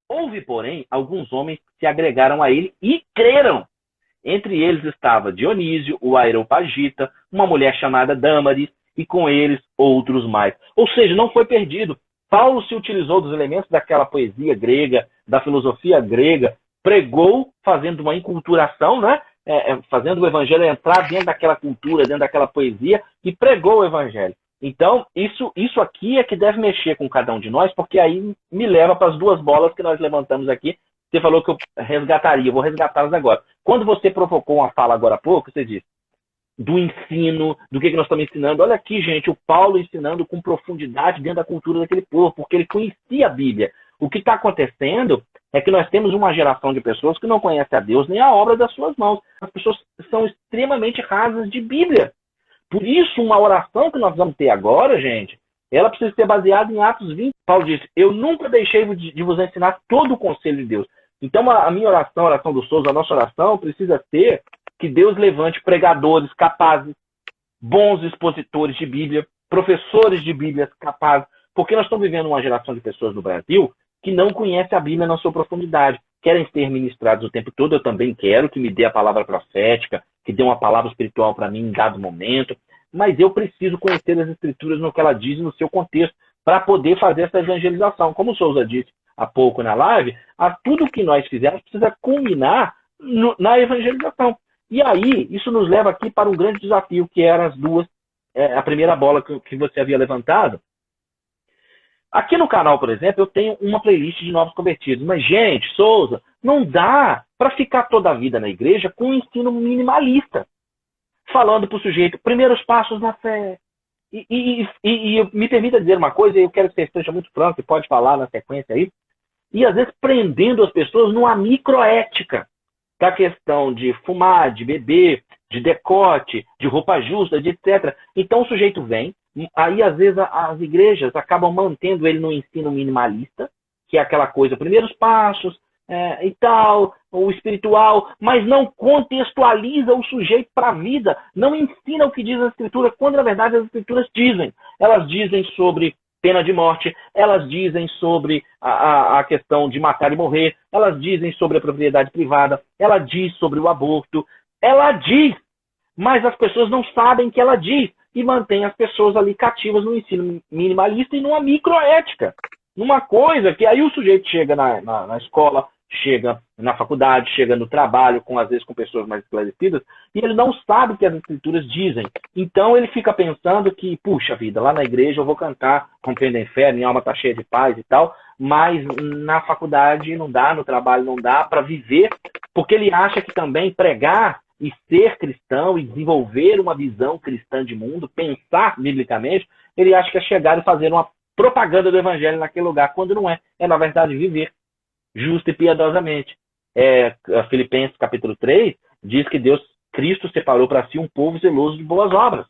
Houve, porém, alguns homens que se agregaram a ele e creram. Entre eles estava Dionísio, o Areopagita, uma mulher chamada Dâmaris, e com eles outros mais. Ou seja, não foi perdido. Paulo se utilizou dos elementos daquela poesia grega, da filosofia grega, pregou fazendo uma enculturação, né? Fazendo o evangelho entrar dentro daquela cultura, dentro daquela poesia, e pregou o evangelho. Então, isso aqui é que deve mexer com cada um de nós, porque aí me leva para as duas bolas que nós levantamos aqui. Você falou que eu resgataria, eu vou resgatá-las agora. Quando você provocou uma fala agora há pouco, você disse do ensino, do que nós estamos ensinando. Olha aqui, gente, o Paulo ensinando com profundidade dentro da cultura daquele povo, porque ele conhecia a Bíblia. O que está acontecendo é que nós temos uma geração de pessoas que não conhecem a Deus nem a obra das suas mãos. As pessoas são extremamente rasas de Bíblia. Por isso, uma oração que nós vamos ter agora, gente, ela precisa ser baseada em Atos 20. Paulo disse, eu nunca deixei de vos ensinar todo o conselho de Deus. Então, a minha oração, a oração do Souza, a nossa oração precisa ser que Deus levante pregadores capazes, bons expositores de Bíblia, professores de Bíblia capazes, porque nós estamos vivendo uma geração de pessoas no Brasil que não conhece a Bíblia na sua profundidade, querem ser ministrados o tempo todo. Eu também quero que me dê a palavra profética, que dê uma palavra espiritual para mim em dado momento, mas eu preciso conhecer as Escrituras no que ela diz no seu contexto, para poder fazer essa evangelização. Como o Souza disse há pouco na live, tudo que nós fizermos precisa culminar na evangelização. E aí, isso nos leva aqui para um grande desafio, que eram as duas, a primeira bola que você havia levantado. Aqui no canal, por exemplo, eu tenho uma playlist de novos convertidos. Mas, gente, Souza, não dá para ficar toda a vida na igreja com um ensino minimalista. Falando para o sujeito, primeiros passos na fé. E me permita dizer uma coisa, eu quero que você esteja muito franco, você pode falar na sequência aí. E, às vezes, prendendo as pessoas numa microética. Da questão de fumar, de beber, de decote, de roupa justa, de etc. Então o sujeito vem, aí às vezes as igrejas acabam mantendo ele no ensino minimalista, que é aquela coisa, primeiros passos e tal, o espiritual, mas não contextualiza o sujeito para a vida, não ensina o que diz a Escritura, quando na verdade as Escrituras dizem. Elas dizem sobre pena de morte, elas dizem sobre a questão de matar e morrer, elas dizem sobre a propriedade privada, ela diz sobre o aborto, ela diz, mas as pessoas não sabem que ela diz, e mantém as pessoas ali cativas no ensino minimalista e numa microética, numa coisa que aí o sujeito chega na escola, chega na faculdade, chega no trabalho, às vezes com pessoas mais esclarecidas, e ele não sabe o que as Escrituras dizem. Então ele fica pensando que, puxa vida, lá na igreja eu vou cantar Compreendem Fé, minha alma está cheia de paz e tal, mas na faculdade não dá, no trabalho não dá para viver, porque ele acha que também pregar e ser cristão e desenvolver uma visão cristã de mundo, pensar biblicamente, ele acha que é chegar e fazer uma propaganda do evangelho naquele lugar, quando não é. É, na verdade, viver justo e piedosamente. Filipenses capítulo 3 diz que Cristo separou para si um povo zeloso de boas obras.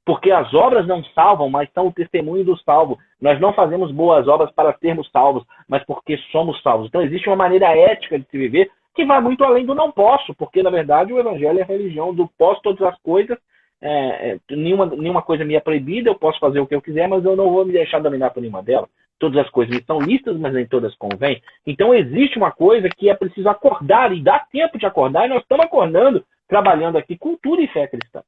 Porque as obras não salvam, mas são o testemunho do salvo. Nós não fazemos boas obras para sermos salvos, mas porque somos salvos. Então existe uma maneira ética de se viver que vai muito além do não posso, porque na verdade o evangelho é a religião do posso todas as coisas, nenhuma coisa me é proibida, eu posso fazer o que eu quiser, mas eu não vou me deixar dominar por nenhuma delas. Todas as coisas me são listas, mas nem todas convêm. Então existe uma coisa que é preciso acordar, e dá tempo de acordar, e nós estamos acordando, trabalhando aqui cultura e fé cristã.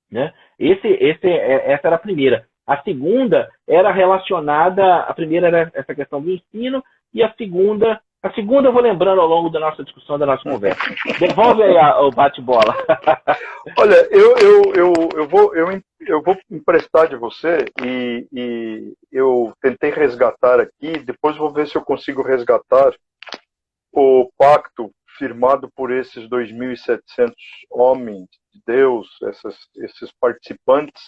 Né? Essa era a primeira. A segunda era relacionada, a primeira era essa questão do ensino, e a segunda eu vou lembrando ao longo da nossa discussão, da nossa conversa. Devolve aí o bate-bola. Olha, eu vou emprestar de você e eu tentei resgatar aqui, depois vou ver se eu consigo resgatar o pacto firmado por esses 2.700 homens de Deus, esses participantes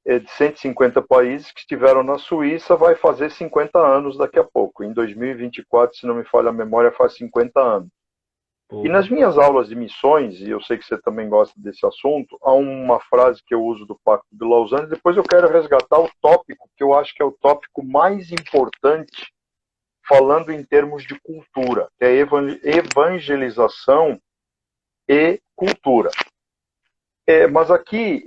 de 150 países que estiveram na Suíça, vai fazer 50 anos daqui a pouco. Em 2024, se não me falha a memória, faz 50 anos. E nas minhas aulas de missões, e eu sei que você também gosta desse assunto, há uma frase que eu uso do Pacto de Lausanne, depois eu quero resgatar o tópico, que eu acho que é o tópico mais importante, falando em termos de cultura, que é evangelização e cultura. Mas aqui,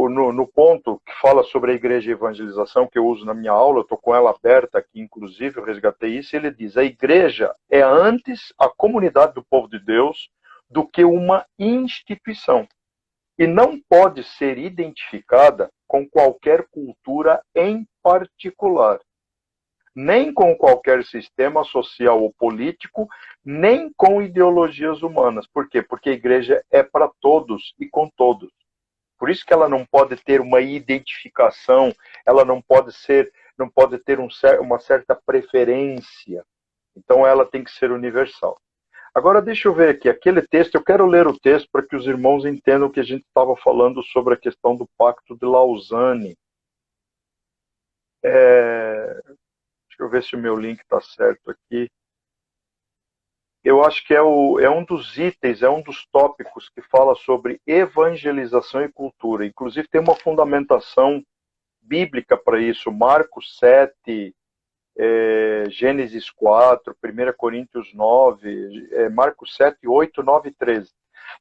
no ponto que fala sobre a igreja e evangelização, que eu uso na minha aula, eu estou com ela aberta aqui, inclusive, eu resgatei isso, ele diz, a igreja é antes a comunidade do povo de Deus do que uma instituição. E não pode ser identificada com qualquer cultura em particular, nem com qualquer sistema social ou político, nem com ideologias humanas. Por quê? Porque a igreja é para todos e com todos. Por isso que ela não pode ter uma identificação, ela não pode ter uma certa preferência. Então ela tem que ser universal. Agora deixa eu ver aqui, aquele texto, eu quero ler o texto para que os irmãos entendam que a gente estava falando sobre a questão do Pacto de Lausanne. Deixa eu ver se o meu link está certo aqui. Eu acho que é um dos itens, é um dos tópicos que fala sobre evangelização e cultura. Inclusive tem uma fundamentação bíblica para isso. Marcos 7, Gênesis 4, 1 Coríntios 9, Marcos 7, 8, 9 e 13.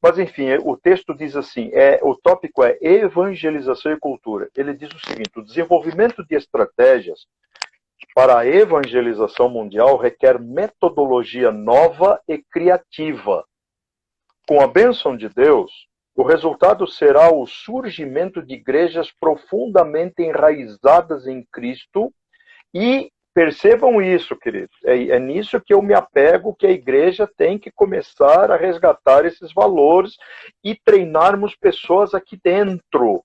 Mas enfim, o texto diz assim, o tópico é evangelização e cultura. Ele diz o seguinte, o desenvolvimento de estratégias para a evangelização mundial requer metodologia nova e criativa. Com a bênção de Deus, o resultado será o surgimento de igrejas profundamente enraizadas em Cristo e percebam isso, queridos, é nisso que eu me apego, que a igreja tem que começar a resgatar esses valores e treinarmos pessoas aqui dentro.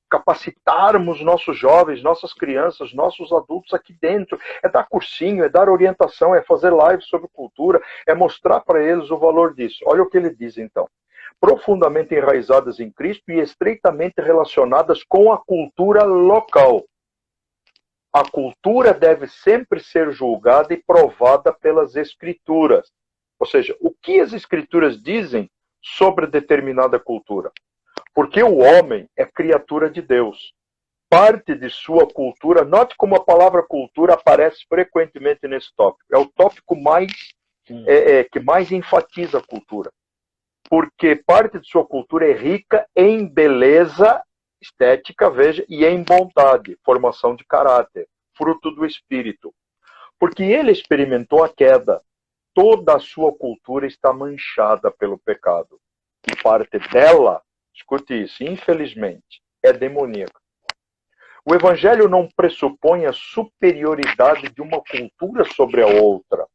Capacitarmos nossos jovens, nossas crianças, nossos adultos aqui dentro. É dar cursinho, é dar orientação, é fazer lives sobre cultura, é mostrar para eles o valor disso. Olha o que ele diz então. Profundamente enraizadas em Cristo e estreitamente relacionadas com a cultura local. A cultura deve sempre ser julgada e provada pelas Escrituras. Ou seja, o que as Escrituras dizem sobre determinada cultura? Porque o homem é criatura de Deus. Parte de sua cultura, note como a palavra cultura aparece frequentemente nesse tópico. É o tópico que mais enfatiza a cultura. Porque parte de sua cultura é rica em beleza estética, veja, e em bondade, formação de caráter, fruto do espírito. Porque ele experimentou a queda. Toda a sua cultura está manchada pelo pecado. E parte dela, escute isso, infelizmente, é demoníaca. O evangelho não pressupõe a superioridade de uma cultura sobre a outra,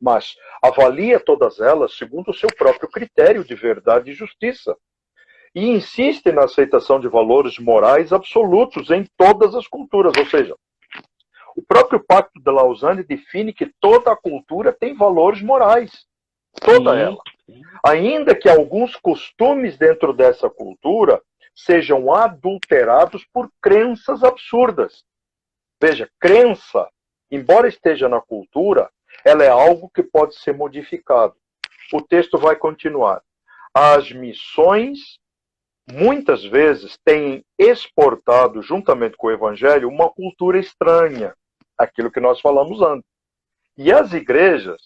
mas avalia todas elas segundo o seu próprio critério de verdade e justiça. E insiste na aceitação de valores morais absolutos em todas as culturas. Ou seja, o próprio Pacto de Lausanne define que toda a cultura tem valores morais. Toda ela. Ainda que alguns costumes dentro dessa cultura sejam adulterados por crenças absurdas. Veja, crença, embora esteja na cultura, ela é algo que pode ser modificado. O texto vai continuar. As missões muitas vezes têm exportado, juntamente com o evangelho, uma cultura estranha, aquilo que nós falamos antes. E as igrejas,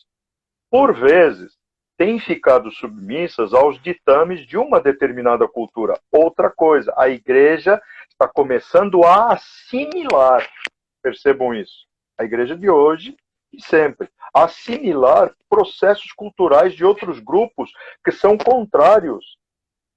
por vezes, têm ficado submissas aos ditames de uma determinada cultura. Outra coisa, a igreja está começando a assimilar, percebam isso, a igreja de hoje e sempre, assimilar processos culturais de outros grupos que são contrários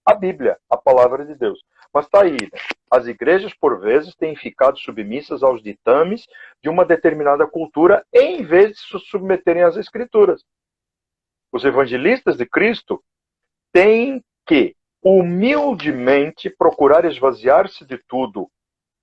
a Bíblia, a palavra de Deus. Mas está aí, né? As igrejas, por vezes, têm ficado submissas aos ditames de uma determinada cultura, em vez de se submeterem às Escrituras. Os evangelistas de Cristo têm que, humildemente, procurar esvaziar-se de tudo,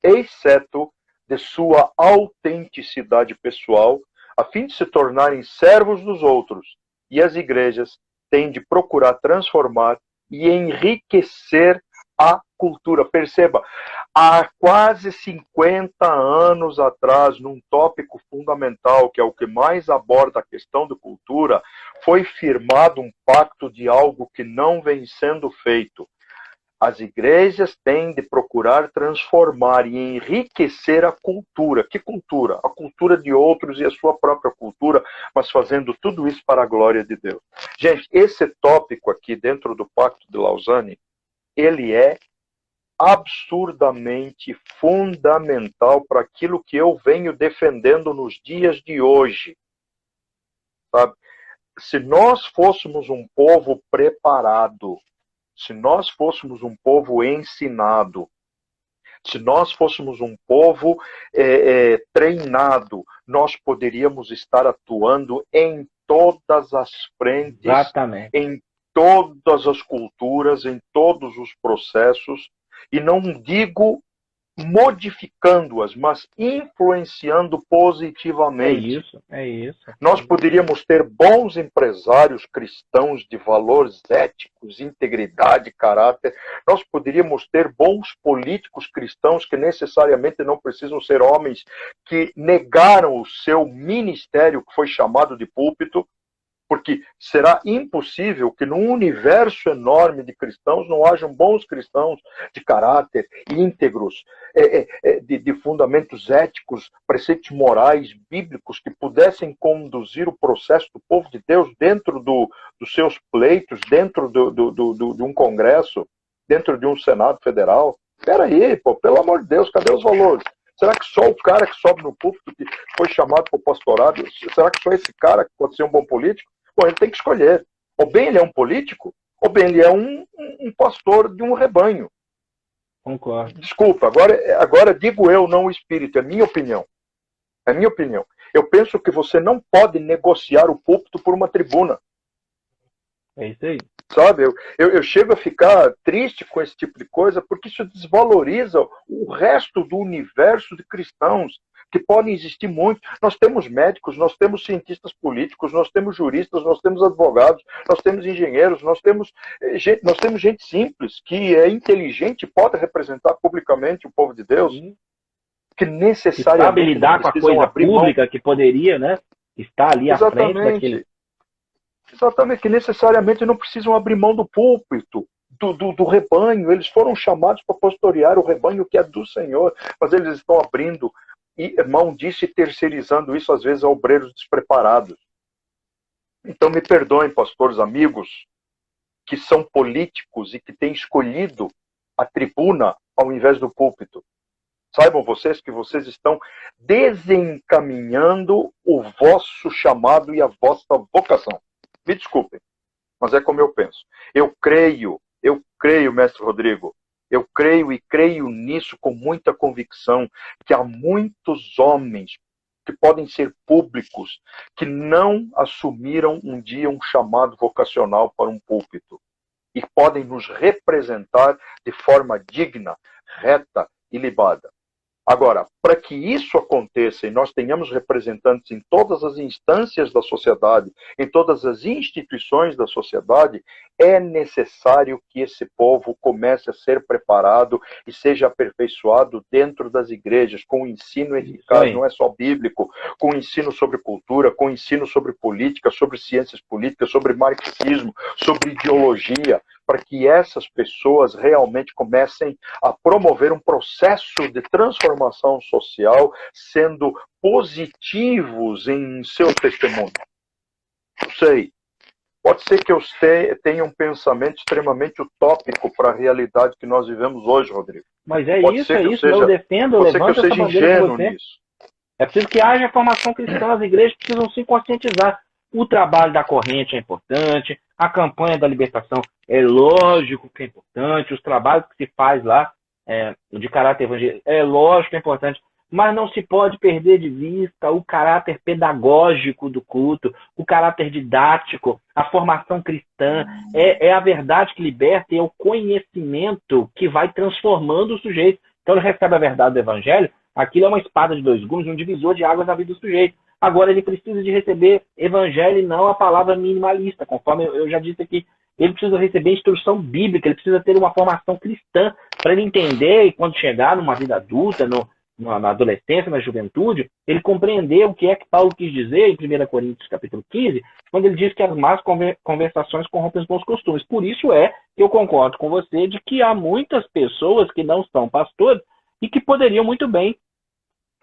exceto de sua autenticidade pessoal, a fim de se tornarem servos dos outros. E as igrejas têm de procurar transformar e enriquecer a cultura. Perceba, há quase 50 anos atrás, num tópico fundamental, que é o que mais aborda a questão de cultura, foi firmado um pacto de algo que não vem sendo feito. As igrejas têm de procurar transformar e enriquecer a cultura. Que cultura? A cultura de outros e a sua própria cultura, mas fazendo tudo isso para a glória de Deus. Gente, esse tópico aqui dentro do Pacto de Lausanne, ele é absurdamente fundamental para aquilo que eu venho defendendo nos dias de hoje, sabe? Se nós fôssemos um povo preparado, se nós fôssemos um povo ensinado, se nós fôssemos um povo treinado, nós poderíamos estar atuando em todas as frentes, Exatamente. em todas as culturas, em todos os processos, e não digo modificando-as, mas influenciando positivamente. É isso. Nós poderíamos ter bons empresários cristãos de valores éticos, integridade, caráter. Nós poderíamos ter bons políticos cristãos que necessariamente não precisam ser homens que negaram o seu ministério, que foi chamado de púlpito, porque será impossível que num universo enorme de cristãos não hajam bons cristãos de caráter, íntegros, de fundamentos éticos, preceitos morais, bíblicos, que pudessem conduzir o processo do povo de Deus dentro dos seus pleitos, dentro de um congresso, dentro de um Senado federal. Espera aí, pelo amor de Deus, cadê os valores? Será que só o cara que sobe no púlpito, que foi chamado para o pastorado, será que só esse cara que pode ser um bom político? Bom, ele tem que escolher. Ou bem ele é um político, ou bem ele é um pastor de um rebanho. Concordo. Desculpa, agora digo eu, não o espírito, é minha opinião. É minha opinião. Eu penso que você não pode negociar o púlpito por uma tribuna. É isso aí. Sabe, eu chego a ficar triste com esse tipo de coisa, porque isso desvaloriza o resto do universo de cristãos, que podem existir muito. Nós temos médicos, nós temos cientistas políticos, nós temos juristas, nós temos advogados, nós temos engenheiros, nós temos gente simples, que é inteligente e pode representar publicamente o povo de Deus, que necessariamente que sabe lidar com a coisa pública, que poderia, né, estar ali à frente daquele... Exatamente, que necessariamente não precisam abrir mão do púlpito, do rebanho. Eles foram chamados para pastorear o rebanho que é do Senhor, mas eles estão abrindo mão disso e terceirizando isso, às vezes, a obreiros despreparados. Então, me perdoem, pastores amigos, que são políticos e que têm escolhido a tribuna ao invés do púlpito. Saibam vocês que vocês estão desencaminhando o vosso chamado e a vossa vocação. Me desculpem, mas é como eu penso. Eu creio, mestre Rodrigo, eu creio e creio nisso com muita convicção, que há muitos homens que podem ser públicos, que não assumiram um dia um chamado vocacional para um púlpito e podem nos representar de forma digna, reta e libada. Agora, para que isso aconteça e nós tenhamos representantes em todas as instâncias da sociedade, em todas as instituições da sociedade, é necessário que esse povo comece a ser preparado e seja aperfeiçoado dentro das igrejas, com o ensino eficaz, não é só bíblico, com o ensino sobre cultura, com o ensino sobre política, sobre ciências políticas, sobre marxismo, sobre ideologia, para que essas pessoas realmente comecem a promover um processo de transformação social, sendo positivos em seu testemunho. Não sei. Pode ser que eu tenha um pensamento extremamente utópico para a realidade que nós vivemos hoje, Rodrigo. Mas eu defendo, eu levanto essa bandeira com você. Nisso. É preciso que haja formação cristã, as igrejas precisam se conscientizar. O trabalho da corrente é importante, a campanha da libertação é lógico que é importante, os trabalhos que se faz lá de caráter evangélico é lógico que é importante, mas não se pode perder de vista o caráter pedagógico do culto, o caráter didático, a formação cristã, é a verdade que liberta e é o conhecimento que vai transformando o sujeito. Então ele recebe a verdade do evangelho, aquilo é uma espada de dois gumes, um divisor de águas na vida do sujeito. Agora ele precisa de receber evangelho e não a palavra minimalista, conforme eu já disse aqui. Ele precisa receber instrução bíblica, ele precisa ter uma formação cristã para ele entender e quando chegar numa vida adulta, na adolescência, na juventude, ele compreender o que é que Paulo quis dizer em 1 Coríntios capítulo 15, quando ele diz que as más conversações corrompem os bons costumes. Por isso é que eu concordo com você de que há muitas pessoas que não são pastores e que poderiam muito bem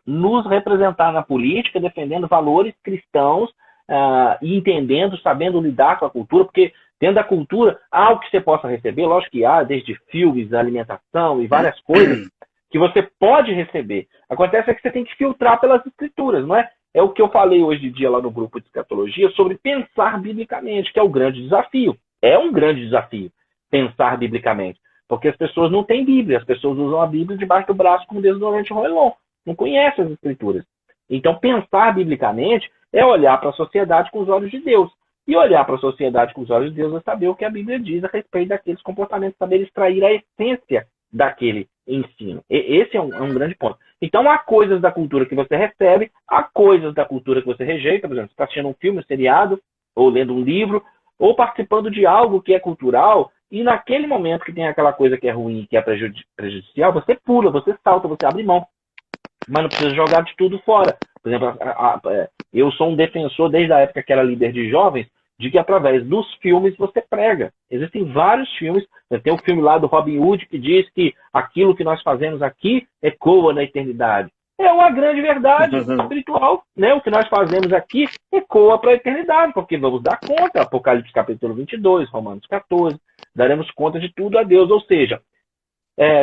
nos representar na política, defendendo valores cristãos e entendendo, sabendo lidar com a cultura, porque Dentro da cultura, há algo que você possa receber, lógico que há, desde filmes, alimentação e várias coisas que você pode receber. Acontece é que você tem que filtrar pelas escrituras, não é? É o que eu falei hoje em dia lá no grupo de escatologia sobre pensar biblicamente, que é o grande desafio. É um grande desafio pensar biblicamente. Porque as pessoas não têm Bíblia, as pessoas usam a Bíblia debaixo do braço como desodorante Rolon, não conhecem as escrituras. Então, pensar biblicamente é olhar para a sociedade com os olhos de Deus. E olhar para a sociedade com os olhos de Deus é saber o que a Bíblia diz a respeito daqueles comportamentos, saber extrair a essência daquele ensino. Esse é um grande ponto. Então, há coisas da cultura que você recebe, há coisas da cultura que você rejeita. Por exemplo, você está assistindo um filme, um seriado, ou lendo um livro, ou participando de algo que é cultural, e naquele momento que tem aquela coisa que é ruim, que é prejudicial, você pula, você salta, você abre mão. Mas não precisa jogar de tudo fora. Por exemplo, eu sou um defensor, desde a época que era líder de jovens, de que através dos filmes você prega. Existem vários filmes. Tem um filme lá do Robin Hood que diz que aquilo que nós fazemos aqui ecoa na eternidade. É uma grande verdade espiritual. Né? O que nós fazemos aqui ecoa para a eternidade, porque vamos dar conta. Apocalipse capítulo 22, Romanos 14. Daremos conta de tudo a Deus. Ou seja,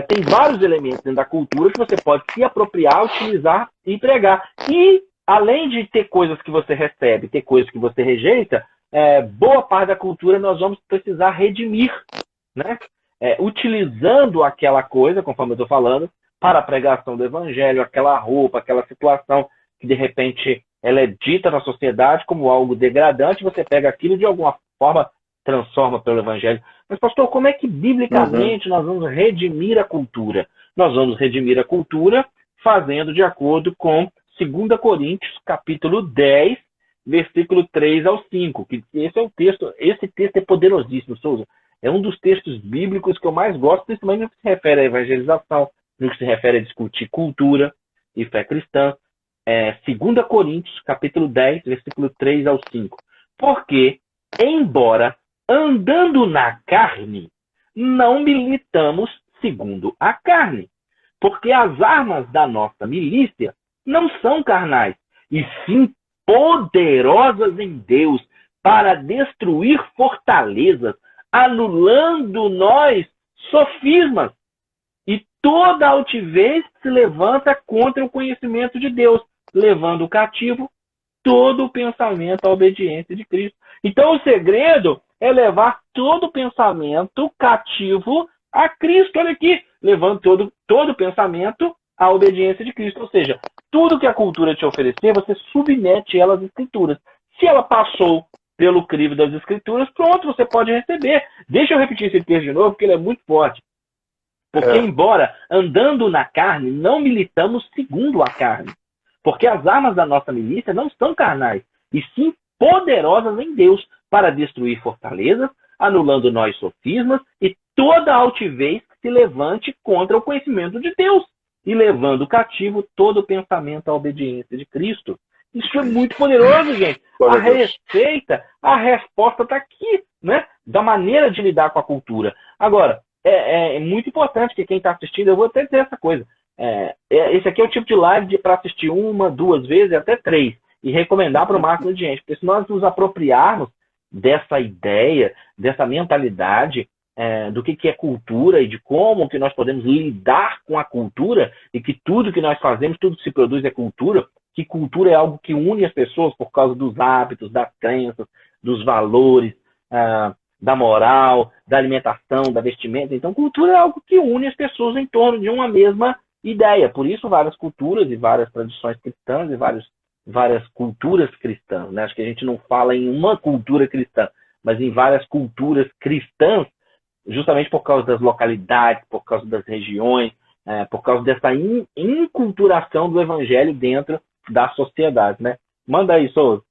tem vários elementos dentro da cultura que você pode se apropriar, utilizar e pregar. E, além de ter coisas que você recebe, ter coisas que você rejeita, boa parte da cultura nós vamos precisar redimir, né? Utilizando aquela coisa, conforme eu estou falando, para a pregação do evangelho, aquela roupa, aquela situação que, de repente, ela é dita na sociedade como algo degradante, você pega aquilo e, de alguma forma, transforma pelo evangelho. Mas, pastor, como é que, biblicamente, nós vamos redimir a cultura? Nós vamos redimir a cultura fazendo de acordo com 2 Coríntios, capítulo 10, versículo 3 ao 5. Que esse é o texto, esse texto é poderosíssimo, Souza. É um dos textos bíblicos que eu mais gosto, principalmente no que se refere à evangelização, no que se refere a discutir cultura e fé cristã. 2 Coríntios, capítulo 10, versículo 3 ao 5. Porque, embora andando na carne, não militamos segundo a carne. Porque as armas da nossa milícia não são carnais, e sim poderosas em Deus para destruir fortalezas, anulando nós sofismas e toda altivez que se levanta contra o conhecimento de Deus, levando cativo todo o pensamento à obediência de Cristo. Então, o segredo é levar todo o pensamento cativo a Cristo. Olha aqui, levando todo o pensamento à obediência de Cristo. Ou seja, tudo que a cultura te oferecer, você submete ela às Escrituras. Se ela passou pelo crivo das Escrituras, pronto, você pode receber. Deixa eu repetir esse texto de novo, porque ele é muito forte. Porque, embora andando na carne, não militamos segundo a carne. Porque as armas da nossa milícia não são carnais, e sim poderosas em Deus para destruir fortalezas, anulando nós sofismas e toda altivez que se levante contra o conhecimento de Deus, e levando cativo todo o pensamento à obediência de Cristo. Isso é muito poderoso, gente. A receita, a resposta está aqui, né? Da maneira de lidar com a cultura. Agora, é muito importante que quem está assistindo, eu vou até dizer essa coisa. Esse aqui é o tipo de live para assistir 1, 2 vezes, até 3. E recomendar para o máximo de gente. Porque se nós nos apropriarmos dessa ideia, dessa mentalidade do que é cultura e de como que nós podemos lidar com a cultura e que tudo que nós fazemos, tudo que se produz é cultura, que cultura é algo que une as pessoas por causa dos hábitos, das crenças, dos valores, da moral, da alimentação, da vestimenta. Então, cultura é algo que une as pessoas em torno de uma mesma ideia. Por isso, várias culturas e várias tradições cristãs e várias culturas cristãs. Né? Acho que a gente não fala em uma cultura cristã, mas em várias culturas cristãs, justamente por causa das localidades, por causa das regiões, por causa dessa inculturação do evangelho dentro da sociedade. Né? Manda aí, Souza.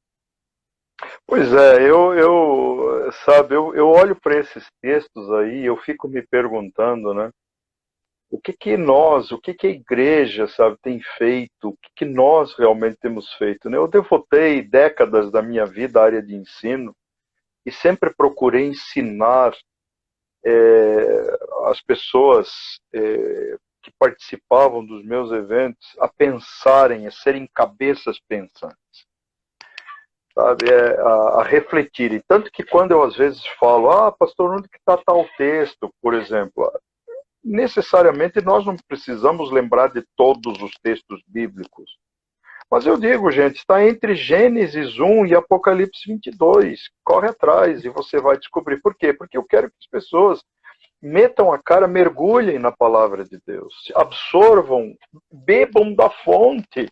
Pois é, eu olho para esses textos aí e eu fico me perguntando, né? O que a igreja, sabe, tem feito, o que nós realmente temos feito, né? Eu devotei décadas da minha vida à área de ensino e sempre procurei ensinar as pessoas que participavam dos meus eventos a pensarem, a serem cabeças pensantes. sabe, a refletir. E tanto que quando eu às vezes falo, pastor, onde que está tal texto, por exemplo, necessariamente nós não precisamos lembrar de todos os textos bíblicos. Mas eu digo, gente, está entre Gênesis 1 e Apocalipse 22. Corre atrás e você vai descobrir. Por quê? Porque eu quero que as pessoas metam a cara, mergulhem na palavra de Deus, absorvam, bebam da fonte.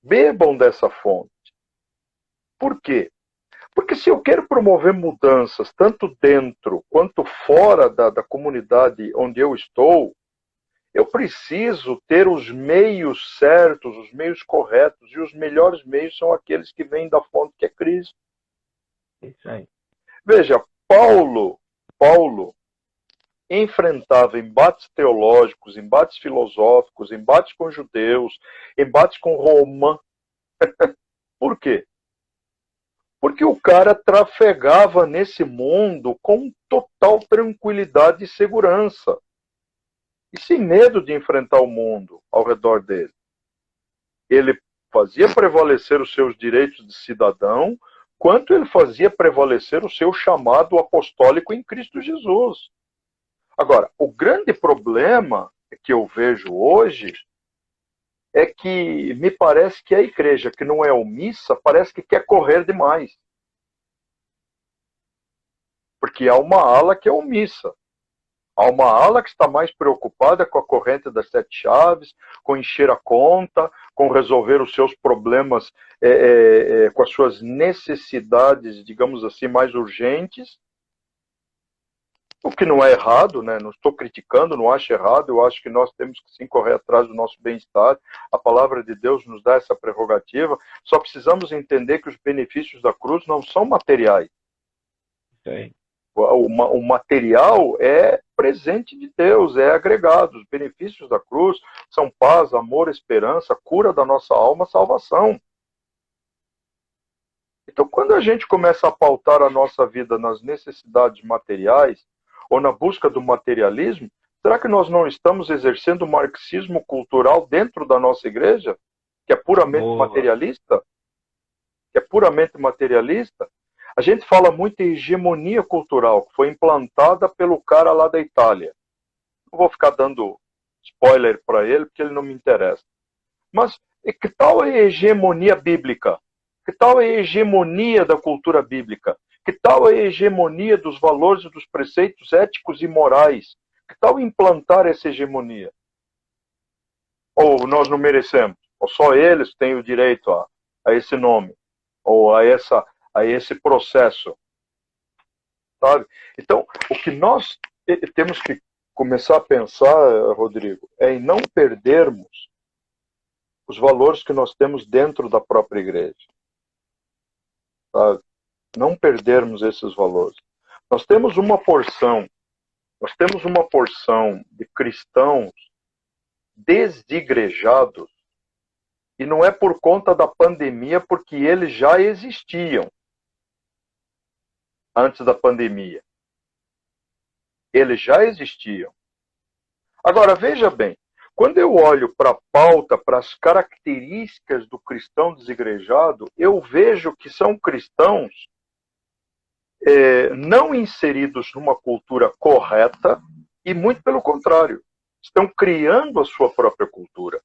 Bebam dessa fonte. Por quê? Porque se eu quero promover mudanças, tanto dentro quanto fora da comunidade onde eu estou, eu preciso ter os meios certos, os meios corretos, e os melhores meios são aqueles que vêm da fonte que é Cristo. Isso aí. Veja, Paulo enfrentava embates teológicos, embates filosóficos, embates com judeus, embates com Roma. Por quê? Porque o cara trafegava nesse mundo com total tranquilidade e segurança. E sem medo de enfrentar o mundo ao redor dele. Ele fazia prevalecer os seus direitos de cidadão, quanto ele fazia prevalecer o seu chamado apostólico em Cristo Jesus. Agora, o grande problema que eu vejo hoje é que me parece que a igreja que não é omissa parece que quer correr demais. Porque há uma ala que é omissa. Há uma ala que está mais preocupada com a corrente das 7 chaves, com encher a conta, com resolver os seus problemas, com as suas necessidades, digamos assim, mais urgentes. O que não é errado, né? Não estou criticando, não acho errado, eu acho que nós temos que sim correr atrás do nosso bem-estar. A palavra de Deus nos dá essa prerrogativa, só precisamos entender que os benefícios da cruz não são materiais. Sim. O material é presente de Deus, é agregado. Os benefícios da cruz são paz, amor, esperança, cura da nossa alma, salvação. Então, quando a gente começa a pautar a nossa vida nas necessidades materiais, ou na busca do materialismo, será que nós não estamos exercendo o marxismo cultural dentro da nossa igreja, que é puramente materialista? Que é puramente materialista? A gente fala muito em hegemonia cultural, que foi implantada pelo cara lá da Itália. Não vou ficar dando spoiler para ele, porque ele não me interessa. Mas que tal a hegemonia bíblica? Que tal a hegemonia da cultura bíblica? Que tal a hegemonia dos valores e dos preceitos éticos e morais? Que tal implantar essa hegemonia? Ou nós não merecemos? Ou só eles têm o direito a esse nome? Ou a esse processo? Sabe? Então, o que nós temos que começar a pensar, Rodrigo, é em não perdermos os valores que nós temos dentro da própria igreja. Sabe? Não perdermos esses valores. Nós temos uma porção de cristãos desigrejados, e não é por conta da pandemia, porque eles já existiam antes da pandemia. Eles já existiam. Agora, veja bem, quando eu olho para a pauta, para as características do cristão desigrejado, eu vejo que são cristãos não inseridos numa cultura correta e, muito pelo contrário, estão criando a sua própria cultura.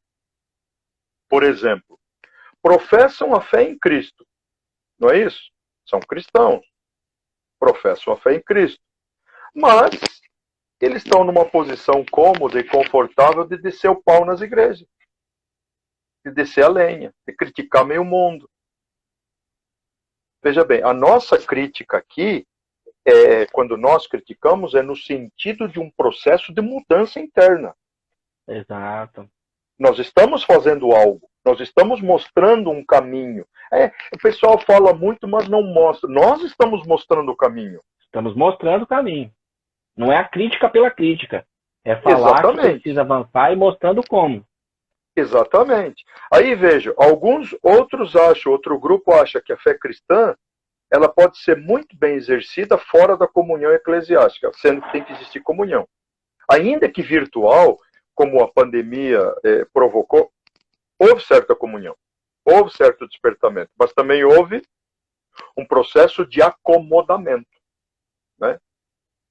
Por exemplo, professam a fé em Cristo, não é isso? São cristãos, professam a fé em Cristo, mas eles estão numa posição cômoda e confortável de descer o pau nas igrejas, de descer a lenha, de criticar meio mundo. Veja bem, a nossa crítica aqui, quando nós criticamos, é no sentido de um processo de mudança interna. Exato. Nós estamos fazendo algo, nós estamos mostrando um caminho. O pessoal fala muito, mas não mostra. Nós estamos mostrando o caminho. Estamos mostrando o caminho. Não é a crítica pela crítica. É falar que precisa avançar e mostrando como. Exatamente. Aí veja, alguns outros acham, outro grupo acha que a fé cristã ela pode ser muito bem exercida fora da comunhão eclesiástica, sendo que tem que existir comunhão. Ainda que virtual, como a pandemia provocou, houve certa comunhão. Houve certo despertamento, mas também houve um processo de acomodamento, né?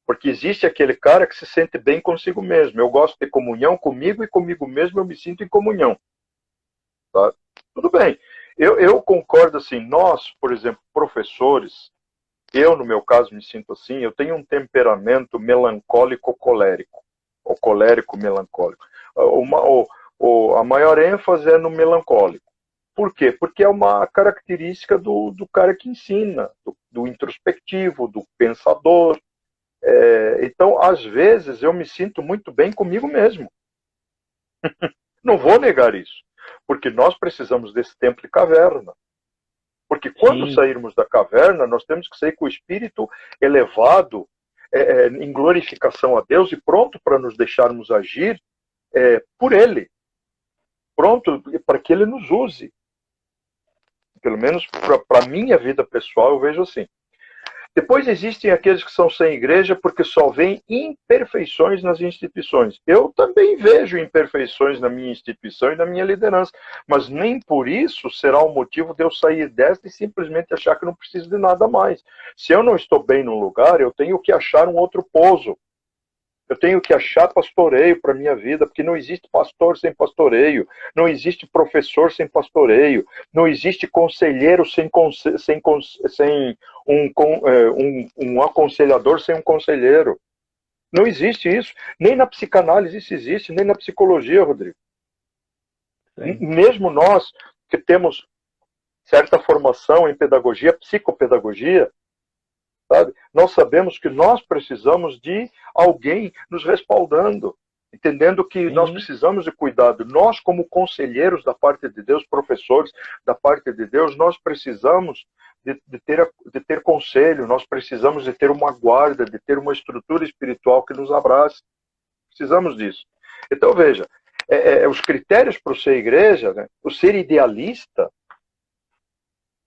Porque existe aquele cara que se sente bem consigo mesmo. Eu gosto de comunhão comigo e comigo mesmo eu me sinto em comunhão. Tá? Tudo bem. Eu concordo assim, nós, por exemplo, professores, eu, no meu caso, me sinto assim, eu tenho um temperamento melancólico-colérico, ou colérico-melancólico. A maior ênfase é no melancólico. Por quê? Porque é uma característica do cara que ensina, do introspectivo, do pensador. Então, às vezes, eu me sinto muito bem comigo mesmo. Não vou negar isso. Porque nós precisamos desse tempo de caverna. Porque quando Sim. sairmos da caverna, nós temos que sair com o espírito elevado, em glorificação a Deus e pronto para nos deixarmos agir por Ele. Pronto para que Ele nos use. Pelo menos para a minha vida pessoal, eu vejo assim. Depois existem aqueles que são sem igreja porque só veem imperfeições nas instituições. Eu também vejo imperfeições na minha instituição e na minha liderança, mas nem por isso será um motivo de eu sair desta e simplesmente achar que não preciso de nada mais. Se eu não estou bem num lugar, eu tenho que achar um outro pouso. Eu tenho que achar pastoreio para a minha vida, porque não existe pastor sem pastoreio, não existe professor sem pastoreio, não existe conselheiro sem um aconselhador sem um conselheiro. Não existe isso. Nem na psicanálise isso existe, nem na psicologia, Rodrigo. Sim. Mesmo nós que temos certa formação em pedagogia, psicopedagogia, sabe? Nós sabemos que nós precisamos de alguém nos respaldando, entendendo que nós precisamos de cuidado. Nós, como conselheiros da parte de Deus, professores da parte de Deus, nós precisamos de ter conselho, nós precisamos de ter uma guarda, de ter uma estrutura espiritual que nos abrace. Precisamos disso. Então, veja, os critérios para o ser igreja, né? O ser idealista,